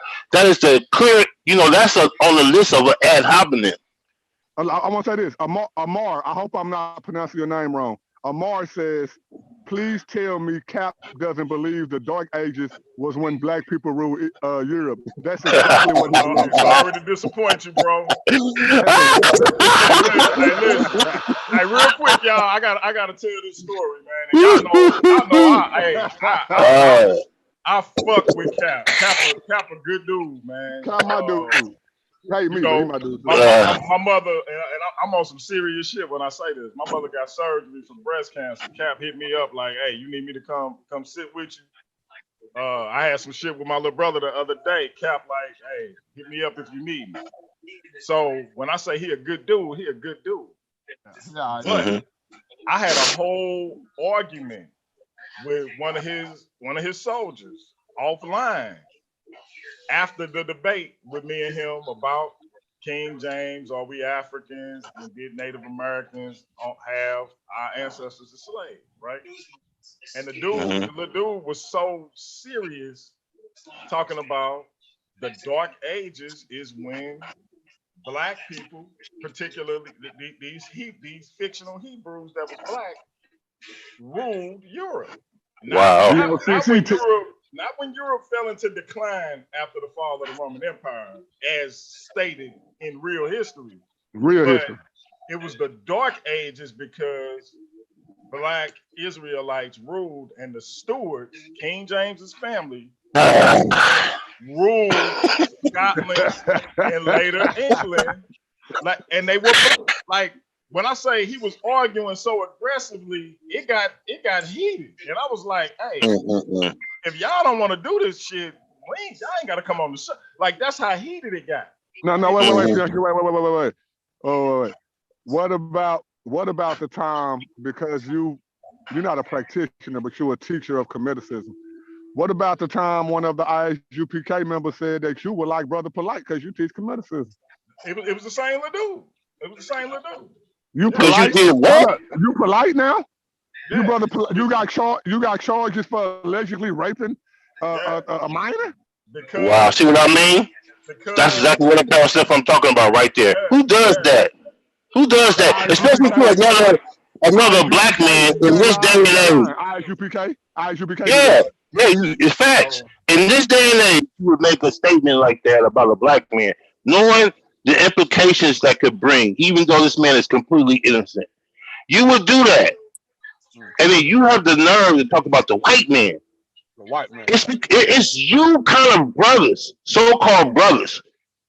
clear. That's on the list of an ad hominem. I want to say this, Amar. I hope I'm not pronouncing your name wrong. Amar says, "Please tell me Cap doesn't believe the Dark Ages was when black people ruled Europe." That's exactly what he's doing. Sorry to disappoint you, bro. Hey, listen. Hey, real quick, y'all. I gotta tell this story, man. And y'all know I fuck with Cap. Cap a good dude, man. Cap my dude. Hey, my dude. My mother, and I'm on some serious shit when I say this. My mother got surgery for breast cancer. Cap hit me up like, "Hey, you need me to come sit with you?" I had some shit with my little brother the other day. Cap like, "Hey, hit me up if you need me." So when I say he a good dude, he a good dude. But I had a whole argument with one of his soldiers offline after the debate with me and him about King James, are we Africans, and did Native Americans have our ancestors as slaves, right? And the dude was so serious talking about the Dark Ages is when black people, particularly these fictional Hebrews that was black, ruled Europe. Not when Europe fell into decline after the fall of the Roman Empire, as stated in real history. It was the Dark Ages because black Israelites ruled, and the stewards, King James's family, ruled Scotland and later England. And they were like, when I say he was arguing so aggressively, it got heated. And I was like, hey, if y'all don't want to do this shit, y'all ain't got to come on the show. Like, that's how heated it got. No, wait. Oh, wait. What about the time, because you're not a practitioner, but you're a teacher of Comedicism. What about the time one of the ISUPK members said that you were like Brother Polite because you teach Comedicism? It was the same little dude. You polite? You did what? You polite now? Yeah. You brother, you got charges for allegedly raping a minor? Wow, see what I mean? That's exactly what the stuff I'm talking about right there. Who does that? Who does that? Especially to another black man in this day and age. ISUPK. Yeah, it's facts. In this day and age, you would make a statement like that about a black man, knowing the implications that could bring, even though this man is completely innocent. You would do that. And then you have the nerve to talk about the white man. The white man. It's you kind of brothers, so-called brothers,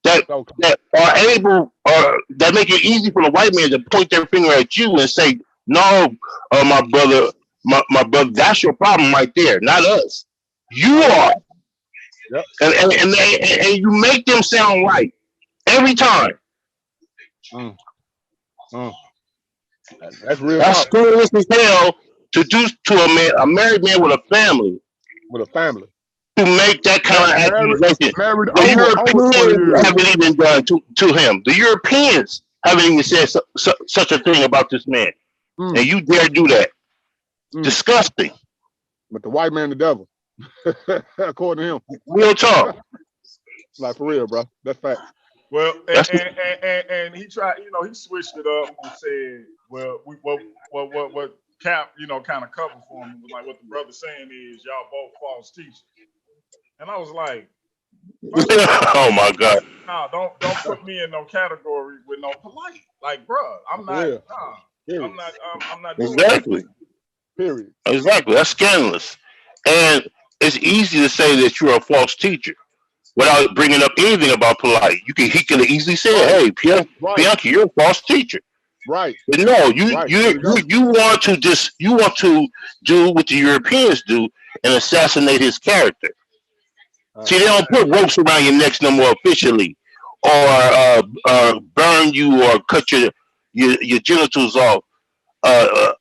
that are able, that make it easy for the white man to point their finger at you and say, "No, my brother, my brother, that's your problem right there, not us. You are." Yep. And you make them sound right every time. That's real. That's scandalous as hell to do to a married man with a family With a family. to make that kind of accusation. Married The over 20 Europeans years. haven't even done to him. The Europeans haven't even said such a thing about this man. And you dare do that. Disgusting. But the white man, the devil. According to him. Real talk. Like, for real, bro. That's fact. Well, and he tried, you know, he switched it up and said, well, what Cap, you know, kind of covered for him was like, what the brother's saying is y'all both false teachers. And I was like, oh my God. Nah, don't put me in no category with no polite. Like, bro, I'm not. Nah, I'm not doing exactly. That. Period. Exactly. That's scandalous. And it's easy to say that you're a false teacher without bringing up anything about polite. He could have easily said, "Hey, Bianchi, you're a false teacher." Right. But no, you want to do what the Europeans do and assassinate his character. See, they don't put ropes around your neck no more officially, or burn you or cut your genitals off out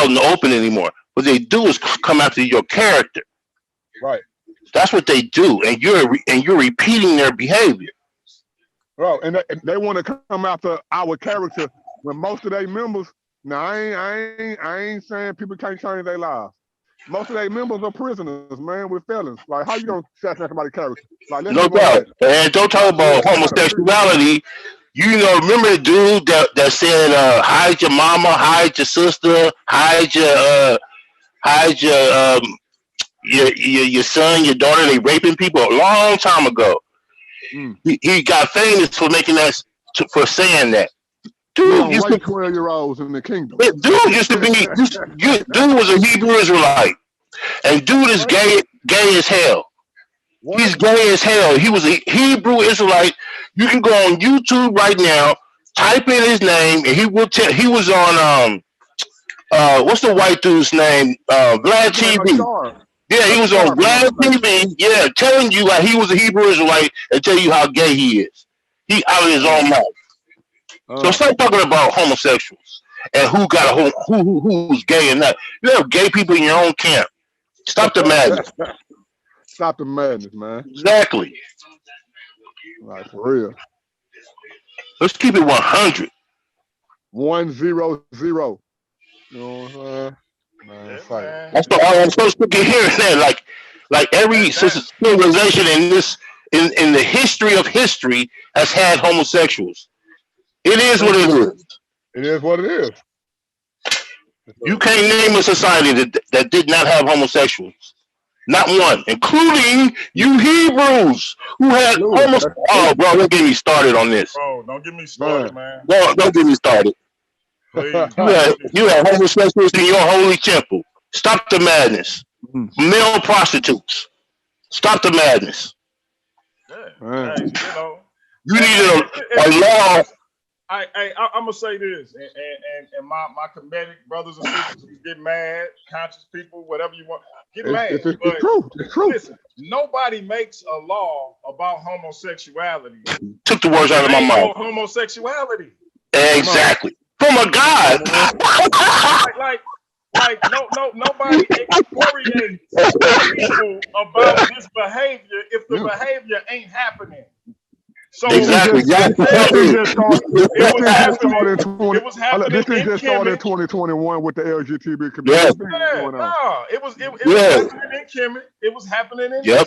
in the open anymore. What they do is come after your character. Right. That's what they do, and you're repeating their behavior. Bro, and they want to come after our character when most of their members. Now I ain't saying people can't change their lives. Most of their members are prisoners, man, with felons. Like, how you gonna assassinate somebody's character? Like, no doubt. And don't talk about homosexuality. You know, remember the dude that said, hide your mama, hide your sister, hide your son, your daughter. They raping people a long time ago. He got famous for making that, for saying that. Dude, used to 12-year-olds in the kingdom. Dude used to be. Dude was a Hebrew Israelite, and dude is gay as hell. What? He's gay as hell. He was a Hebrew Israelite. You can go on YouTube right now, type in his name, and he will tell. He was on what's the white dude's name? Vlad TV. Yeah, he was on Vlad TV. Yeah, telling you like he was a Hebrew Israelite and tell you how gay he is. He out of his own mouth. So stop talking about homosexuals and who's gay and not. You have gay people in your own camp. Stop the madness. Stop the madness, man. Exactly. Like, for real. Let's keep it 100. 100. You know what I'm saying? Man, that's what I'm supposed to get hearing that. Like every civilization in the history of history has had homosexuals. It is what it is. It is what it is. You can't name a society that did not have homosexuals. Not one, including you Hebrews who had homosexuals. Oh, bro, don't get me started on this. Bro, don't get me started, man. No, don't get me started. You had homosexuals in your holy temple. Stop the madness. Male prostitutes. Stop the madness. Yeah. Hey, you know. You needed a law. I'm gonna say this, and my comedic brothers and sisters get mad, conscious people, whatever you want, get mad. It's true. It's true. Listen, nobody makes a law about homosexuality. Took the words out of my mouth. Homosexuality. Exactly. From a God. Nobody excoriates people about this behavior if the behavior ain't happening. So exactly. This thing just started in 2021 with the LGBT community. It was happening in Kemet. It was happening in Israel.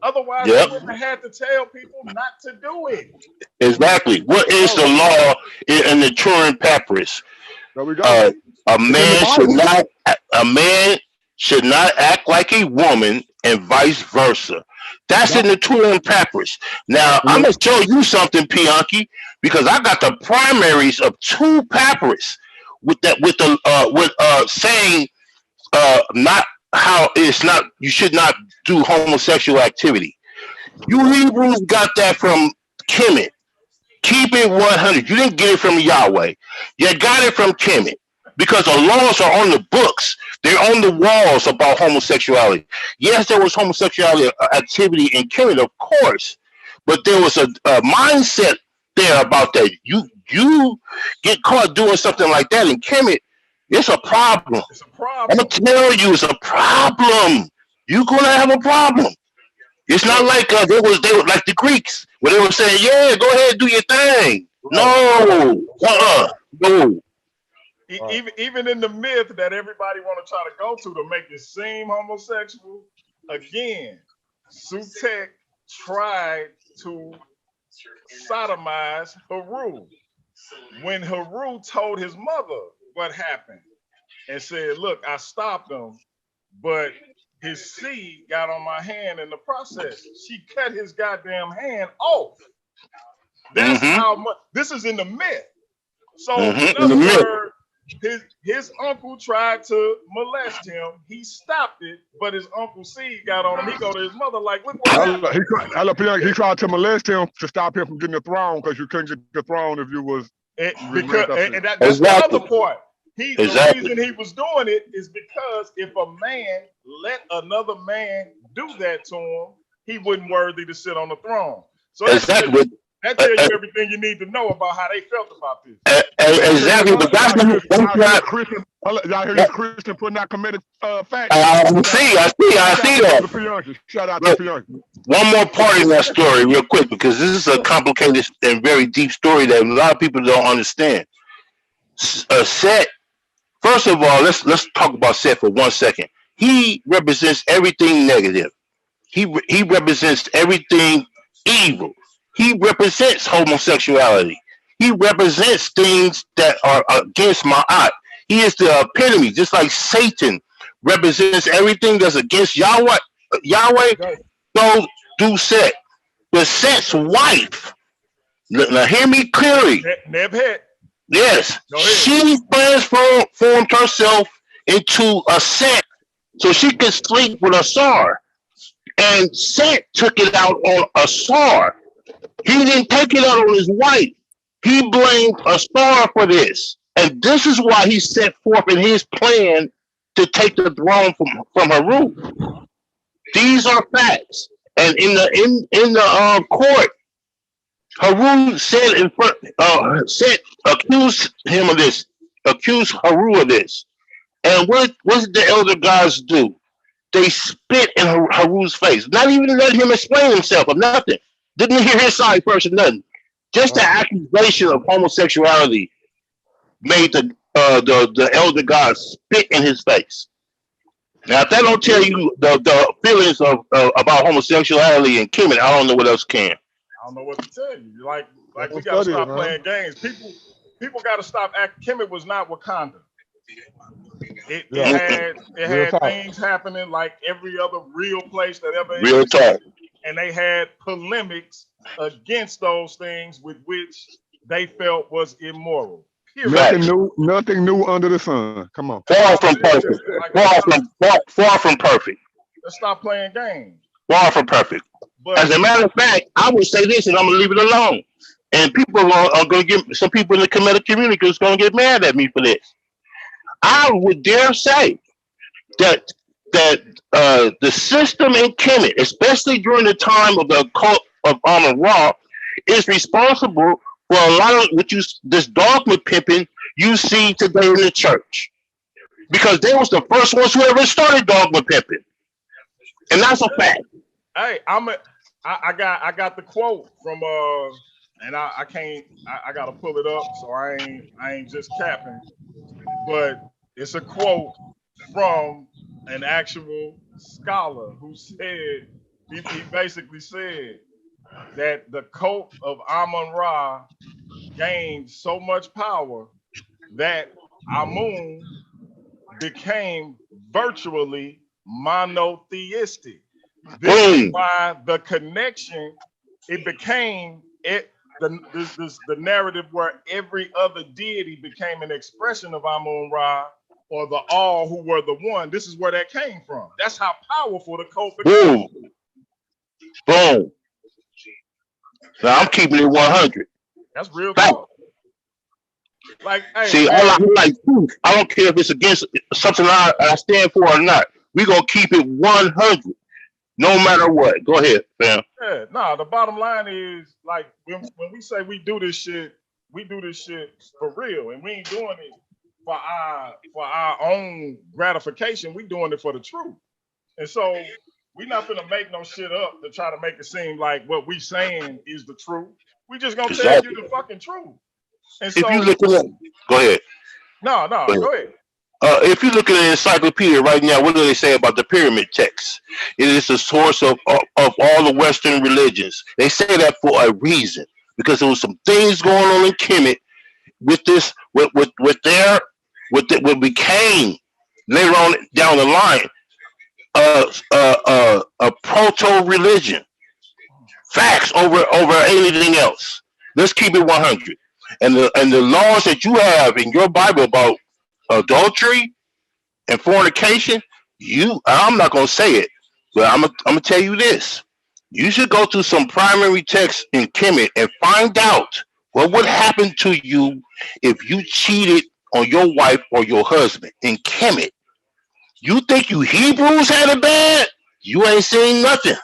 Otherwise, they wouldn't have had to tell people not to do it. Exactly. What is the law in the Turin Papyrus? There we go. A man should not act like a woman and vice versa. That's in the Turin Papyrus. Now, I'm going to show you something, Bianchi, because I got the primaries of 2 papyrus saying not how it's not, you should not do homosexual activity. You Hebrews got that from Kemet. Keep it 100. You didn't get it from Yahweh. You got it from Kemet. Because the laws are on the books. They're on the walls about homosexuality. Yes, there was homosexuality activity in Kemet, of course. But there was a mindset there about that. You get caught doing something like that in Kemet, It's a problem. It's a I'm problem. gonna tell you, it's a problem. You're gonna have a problem. It's not like they were like the Greeks where they were saying, "Yeah, go ahead, do your thing." No, no. Even in the myth that everybody want to try to go to make it seem homosexual, again, Sutek tried to sodomize Haru. When Haru told his mother what happened and said, "Look, I stopped him, but his seed got on my hand in the process." She cut his goddamn hand off. That's how much. This is in the myth. So in other words, his uncle tried to molest him. He stopped it, but his uncle seed got on him. He go to his mother like, "Look what happened." He tried to molest him to stop him from getting the throne because you couldn't get the throne if you was. That's the other part. The reason he was doing it is because if a man let another man do that to him, he wasn't worthy to sit on the throne. So that tells you everything you need to know about how they felt about this. Exactly, but that's not Christian. Y'all hear these Christian putting out committed facts. I see that. Shout out to Bianchi. One more part in that story, real quick, because this is a complicated and very deep story that a lot of people don't understand. Seth, first of all, let's talk about Seth for 1 second. He represents everything negative. He represents everything evil. He represents homosexuality. He represents things that are against Ma'at. He is the epitome, just like Satan represents everything that's against Yahweh. So do Seth. But Seth's wife, now hear me clearly. Nebhet. Yes, she transformed herself into a Seth so she could sleep with Asar. And Seth took it out on Asar. He didn't take it out on his wife. He blamed Asar for this. And this is why he set forth in his plan to take the throne from Haru. These are facts. And in the court, Haru said accused him of this, accused Haru of this. And what did the elder gods do? They spit in Haru's face, not even letting him explain himself or nothing. Didn't hear his side first or nothing. Just the accusation of homosexuality made the elder god spit in his face. Now, if that don't tell you the feelings of about homosexuality and Kemet, I don't know what else can. I don't know what to tell you. Like we gotta stop playing games. People gotta stop acting. Kemet was not Wakanda. It had things happening like every other real place that ever existed. And they had polemics against those things with which they felt was immoral. Nothing new under the sun. Come on. Far from perfect. Far from perfect. Let's stop playing games. Far from perfect. But as a matter of fact, I would say this, and I'm gonna leave it alone. And people are gonna get some people in the Kemetic community is gonna get mad at me for this. I would dare say that the system in Kemet, especially during the time of the cult of Amun-Ra, is responsible for a lot of this dogma pimping you see today in the church, because they was the first ones who ever started dogma pimping, and that's a fact. Hey, I got the quote from and I gotta pull it up, so I ain't just capping, but it's a quote from an actual scholar who said he basically said that the cult of Amun-Ra gained so much power that Amun became virtually monotheistic. This is why the connection, it became the narrative where every other deity became an expression of Amun-Ra, or the all who were the one. This is where that came from. That's how powerful the cult became. Boom. Now I'm keeping it 100. That's real talk. Like, hey, see, I like truth. I don't care if it's against something I stand for or not. We're gonna keep it 100, no matter what. Go ahead, fam. Yeah, no, the bottom line is, like, when we say we do this shit for real, and we ain't doing it for our own gratification. We doing it for the truth. And so we're not gonna make no shit up to try to make it seem like what we saying is the truth. We just gonna tell you the fucking truth. And so if you look at go ahead. No, go ahead. If you look at an encyclopedia right now, what do they say about the pyramid text? It is the source of all the Western religions. They say that for a reason, because there was some things going on in Kemet with this, what became later on down the line a proto religion. Facts over anything else. Let's keep it 100. And the laws that you have in your Bible about adultery and fornication, I'm not gonna say it, but I'm gonna tell you this. You should go to some primary text in Kemet and find out what would happen to you if you cheated on your wife or your husband in Kemet. You think you Hebrews had it bad? You ain't saying nothing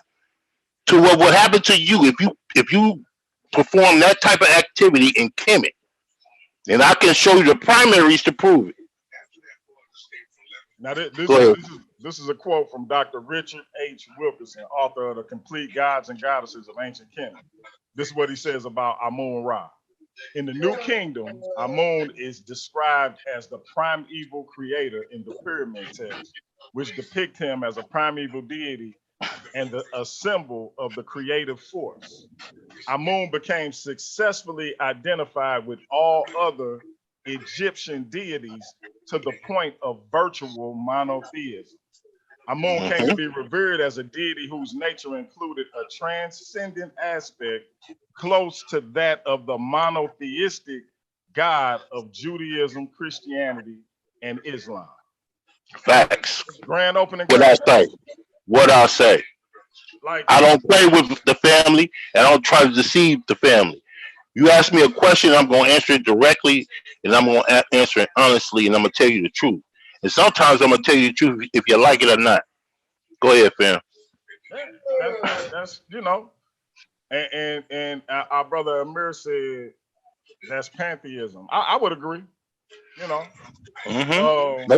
to what would happen to you if you perform that type of activity in Kemet. And I can show you the primaries to prove it. Now this is a quote from Dr. Richard H. Wilkerson, author of The Complete Gods and Goddesses of Ancient Kemet. This is what he says about Amun-Ra. In the New Kingdom, Amun is described as the primeval creator in the pyramid text, which depict him as a primeval deity and a symbol of the creative force. Amun became successfully identified with all other Egyptian deities to the point of virtual monotheism. Amun came to be revered as a deity whose nature included a transcendent aspect close to that of the monotheistic God of Judaism, Christianity, and Islam. Facts. Grand opening. What I say. Like, I don't play with the family, and I don't try to deceive the family. You ask me a question, I'm going to answer it directly, and I'm going to answer it honestly, and I'm going to tell you the truth. And sometimes I'm going to tell you the truth if you like it or not. Go ahead, fam. That's and our brother Amir said that's pantheism. I would agree. No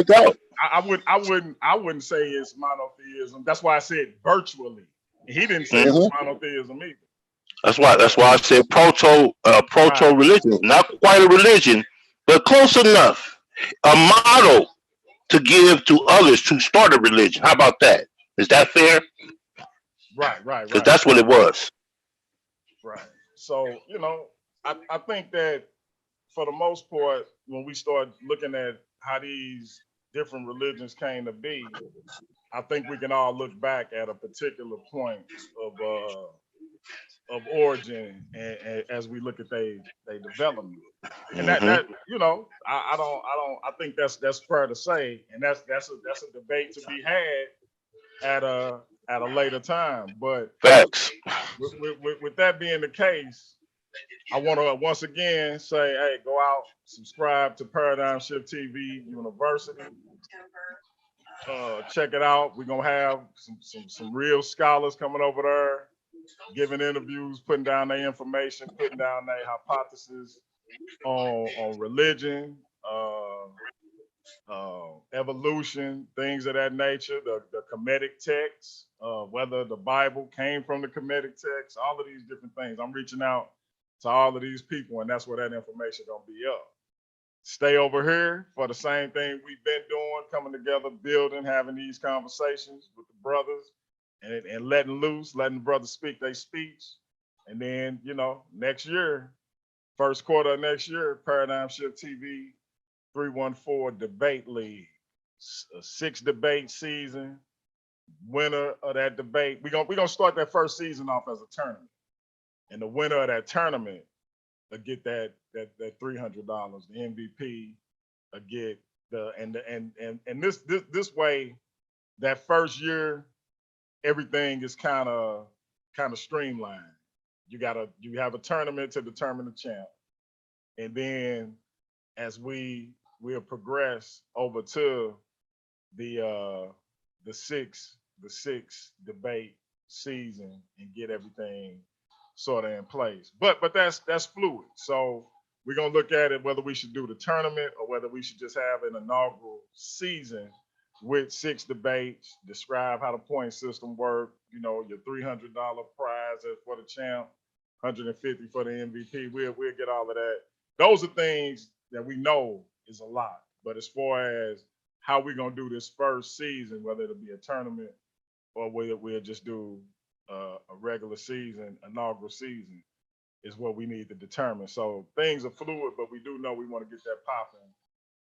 doubt. I wouldn't say it's monotheism. That's why I said virtually. He didn't say it was monotheism either. That's why I said proto religion. Not quite a religion, but close enough. A model to give to others to start a religion. How about that? Is that fair? Right. Because that's what it was. Right. So, I think that for the most part, when we start looking at how these different religions came to be, I think we can all look back at a particular point of origin and as we look at they development. And that I think that's fair to say, and that's a debate to be had at a later time. But facts. With that being the case, I want to once again say, hey, go out, subscribe to Paradigm Shift TV University. Check it out. We're gonna have some real scholars coming over there, giving interviews, putting down their information, putting down their hypothesis on religion, evolution, things of that nature, the Kemetic text, whether the Bible came from the Kemetic text, all of these different things. I'm reaching out to all of these people, and that's where that information gonna be up. Stay over here for the same thing we've been doing, coming together, building, having these conversations with the brothers and letting loose, letting the brothers speak their speech. And then, next year, first quarter of next year, Paradigm Shift TV 314 Debate League, a 6-debate season. Winner of that debate, we're gonna start that first season off as a tournament. And the winner of that tournament will get that $300. The MVP will get and this way, that first year, everything is kind of streamlined. You have a tournament to determine the champ, and then as we'll progress over to the six debate season and get everything sort of in place. But that's fluid. So we're going to look at it whether we should do the tournament or whether we should just have an inaugural season with 6 debates, describe how the point system works, you know, your $300 prize for the champ, 150 for the MVP. We'll get all of that. Those are things that we know is a lot. But as far as how we're going to do this first season, whether it'll be a tournament or we'll just do a regular season, inaugural season, is what we need to determine. So things are fluid, but we do know we want to get that popping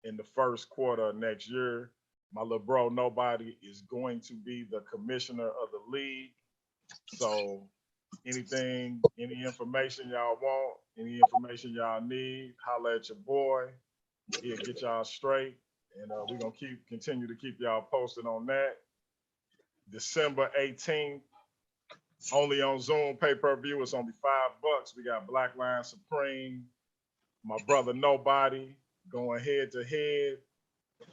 in the first quarter of next year. My little bro, NoBoBoDy, is going to be the commissioner of the league. So anything, any information y'all want, any information y'all need, holla at your boy. He'll get y'all straight. And we're going to continue to keep y'all posted on that. December 18th, only on Zoom, pay-per-view. It's only $5. We got Black Lion Supreme, my brother NoBoBoDy going head to head.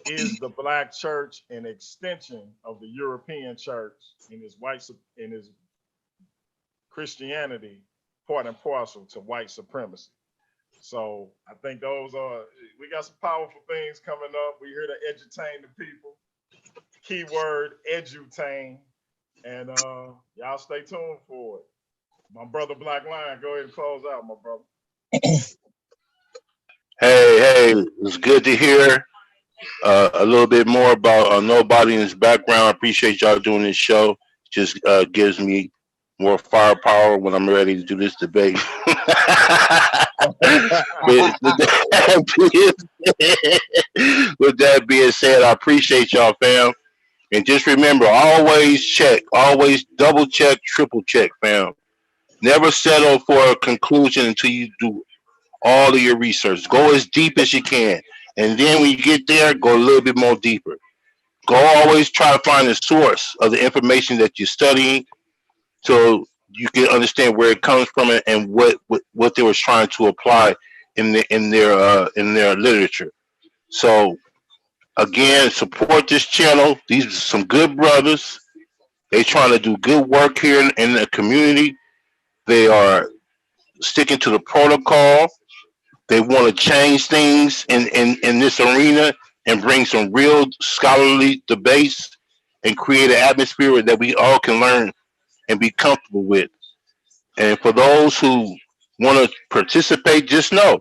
Is the Black church an extension of the European church in his Christianity, part and parcel to white supremacy? So I think we got some powerful things coming up. We're here to edutain the people. Keyword edutain. And y'all stay tuned for it. My brother Black Lion, go ahead and close out, my brother. Hey, it's good to hear a little bit more about NoBoBoDy and his background. I appreciate y'all doing this show. Just gives me more firepower when I'm ready to do this debate. With that being said, I appreciate y'all, fam. And just remember, always check, always double check, triple check, fam. Never settle for a conclusion until you do all of your research. Go as deep as you can. And then when you get there, go a little bit more deeper. Go always try to find the source of the information that you're studying so you can understand where it comes from and what they were trying to apply in their literature. So again, support this channel. These are some good brothers. They trying to do good work here in the community. They are sticking to the protocol. They want to change things in this arena and bring some real scholarly debates and create an atmosphere that we all can learn and be comfortable with. And for those who want to participate, just know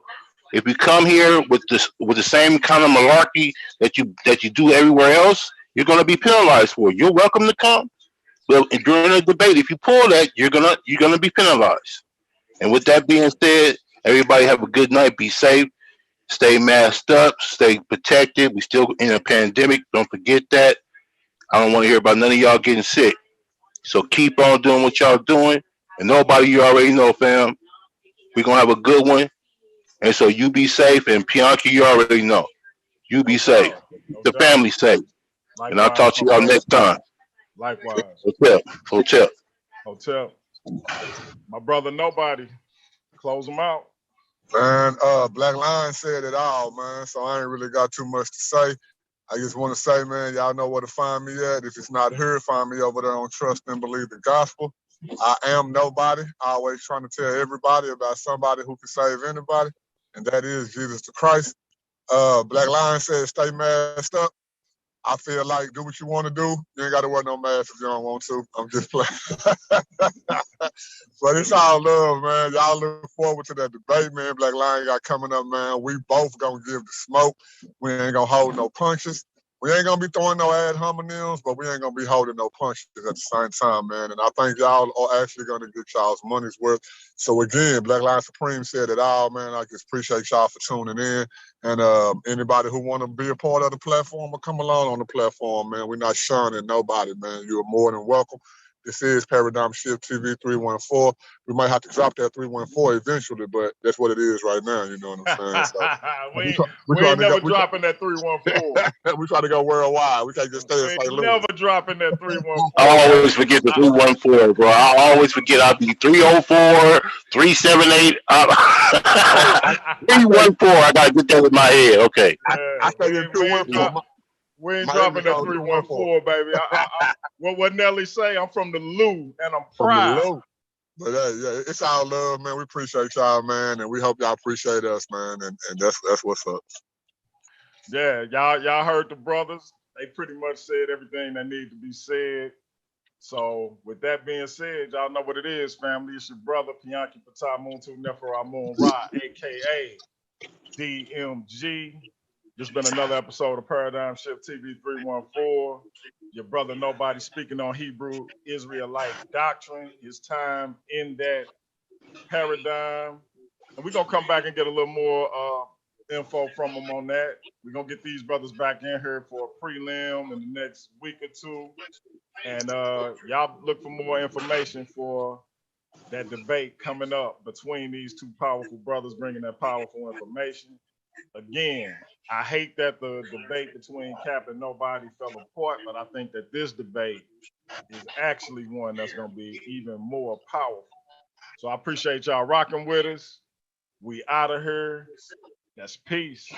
if you come here with the same kind of malarkey that you do everywhere else, you're going to be penalized for it. You're welcome to come, but during a debate, if you pull that, you're gonna be penalized. And with that being said, everybody have a good night. Be safe. Stay masked up. Stay protected. We still in a pandemic. Don't forget that. I don't want to hear about none of y'all getting sick. So keep on doing what y'all doing. And NoBoBoDy, you already know, fam. We're going to have a good one. And so you be safe. And Bianchi, you already know. You be safe. The family safe. Likewise, and I'll talk to y'all next time. Likewise. Hotel. My brother NoBoBoDy. Close them out. Man, Black Lion said it all, man. So I ain't really got too much to say. I just want to say, man, y'all know where to find me at. If it's not here, find me over there on Trust and Believe the Gospel. I am NoBoBoDy. Always trying to tell everybody about somebody who can save anybody, and that is Jesus the Christ. Black Lion said, stay masked up. I feel like do what you want to do. You ain't got to wear no mask if you don't want to. I'm just playing. But it's all love, man. Y'all look forward to that debate, man. Black Lion got coming up, man. We both going to give the smoke. We ain't going to hold no punches. We ain't going to be throwing no ad hominems, but we ain't going to be holding no punches at the same time, man. And I think y'all are actually going to get y'all's money's worth. So, again, Black Lion Supreme said it all, man. I just appreciate y'all for tuning in. And anybody who want to be a part of the platform or come along on the platform, man, we're not shunning nobody, man. You're more than welcome. This is Paradigm Shift TV 314. We might have to drop that 314 eventually, but that's what it is right now. You know what I'm saying? So, we ain't never dropping that 314. We try to go worldwide. We can't just stay in St. Louis. Never dropping that 314. I always forget the 314, bro. I always forget I'll be 304, 378. 314. I gotta get that with my head. Okay. I say you're 214. We ain't dropping that 314, baby. What Nelly say? I'm from the Lou, and I'm proud. But yeah, it's all love, man. We appreciate y'all, man, and we hope y'all appreciate us, man. And that's what's up. Yeah, y'all heard the brothers. They pretty much said everything that needed to be said. So with that being said, y'all know what it is, family. It's your brother, Pianki Patah Muntu Nefer Amun Ra, aka DMG. This has been another episode of Paradigm Shift TV 314. Your brother NoBoBoDy speaking on Hebrew Israelite doctrine, his time in that paradigm. And we're gonna come back and get a little more info from them on that. We're gonna get these brothers back in here for a prelim in the next week or two. And y'all look for more information for that debate coming up between these two powerful brothers bringing that powerful information. Again, I hate that the debate between Cap and NoBoBoDy fell apart, but I think that this debate is actually one that's going to be even more powerful. So I appreciate y'all rocking with us. We out of here. That's peace.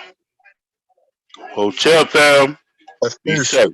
Hotel fam. That's Be peace. safe.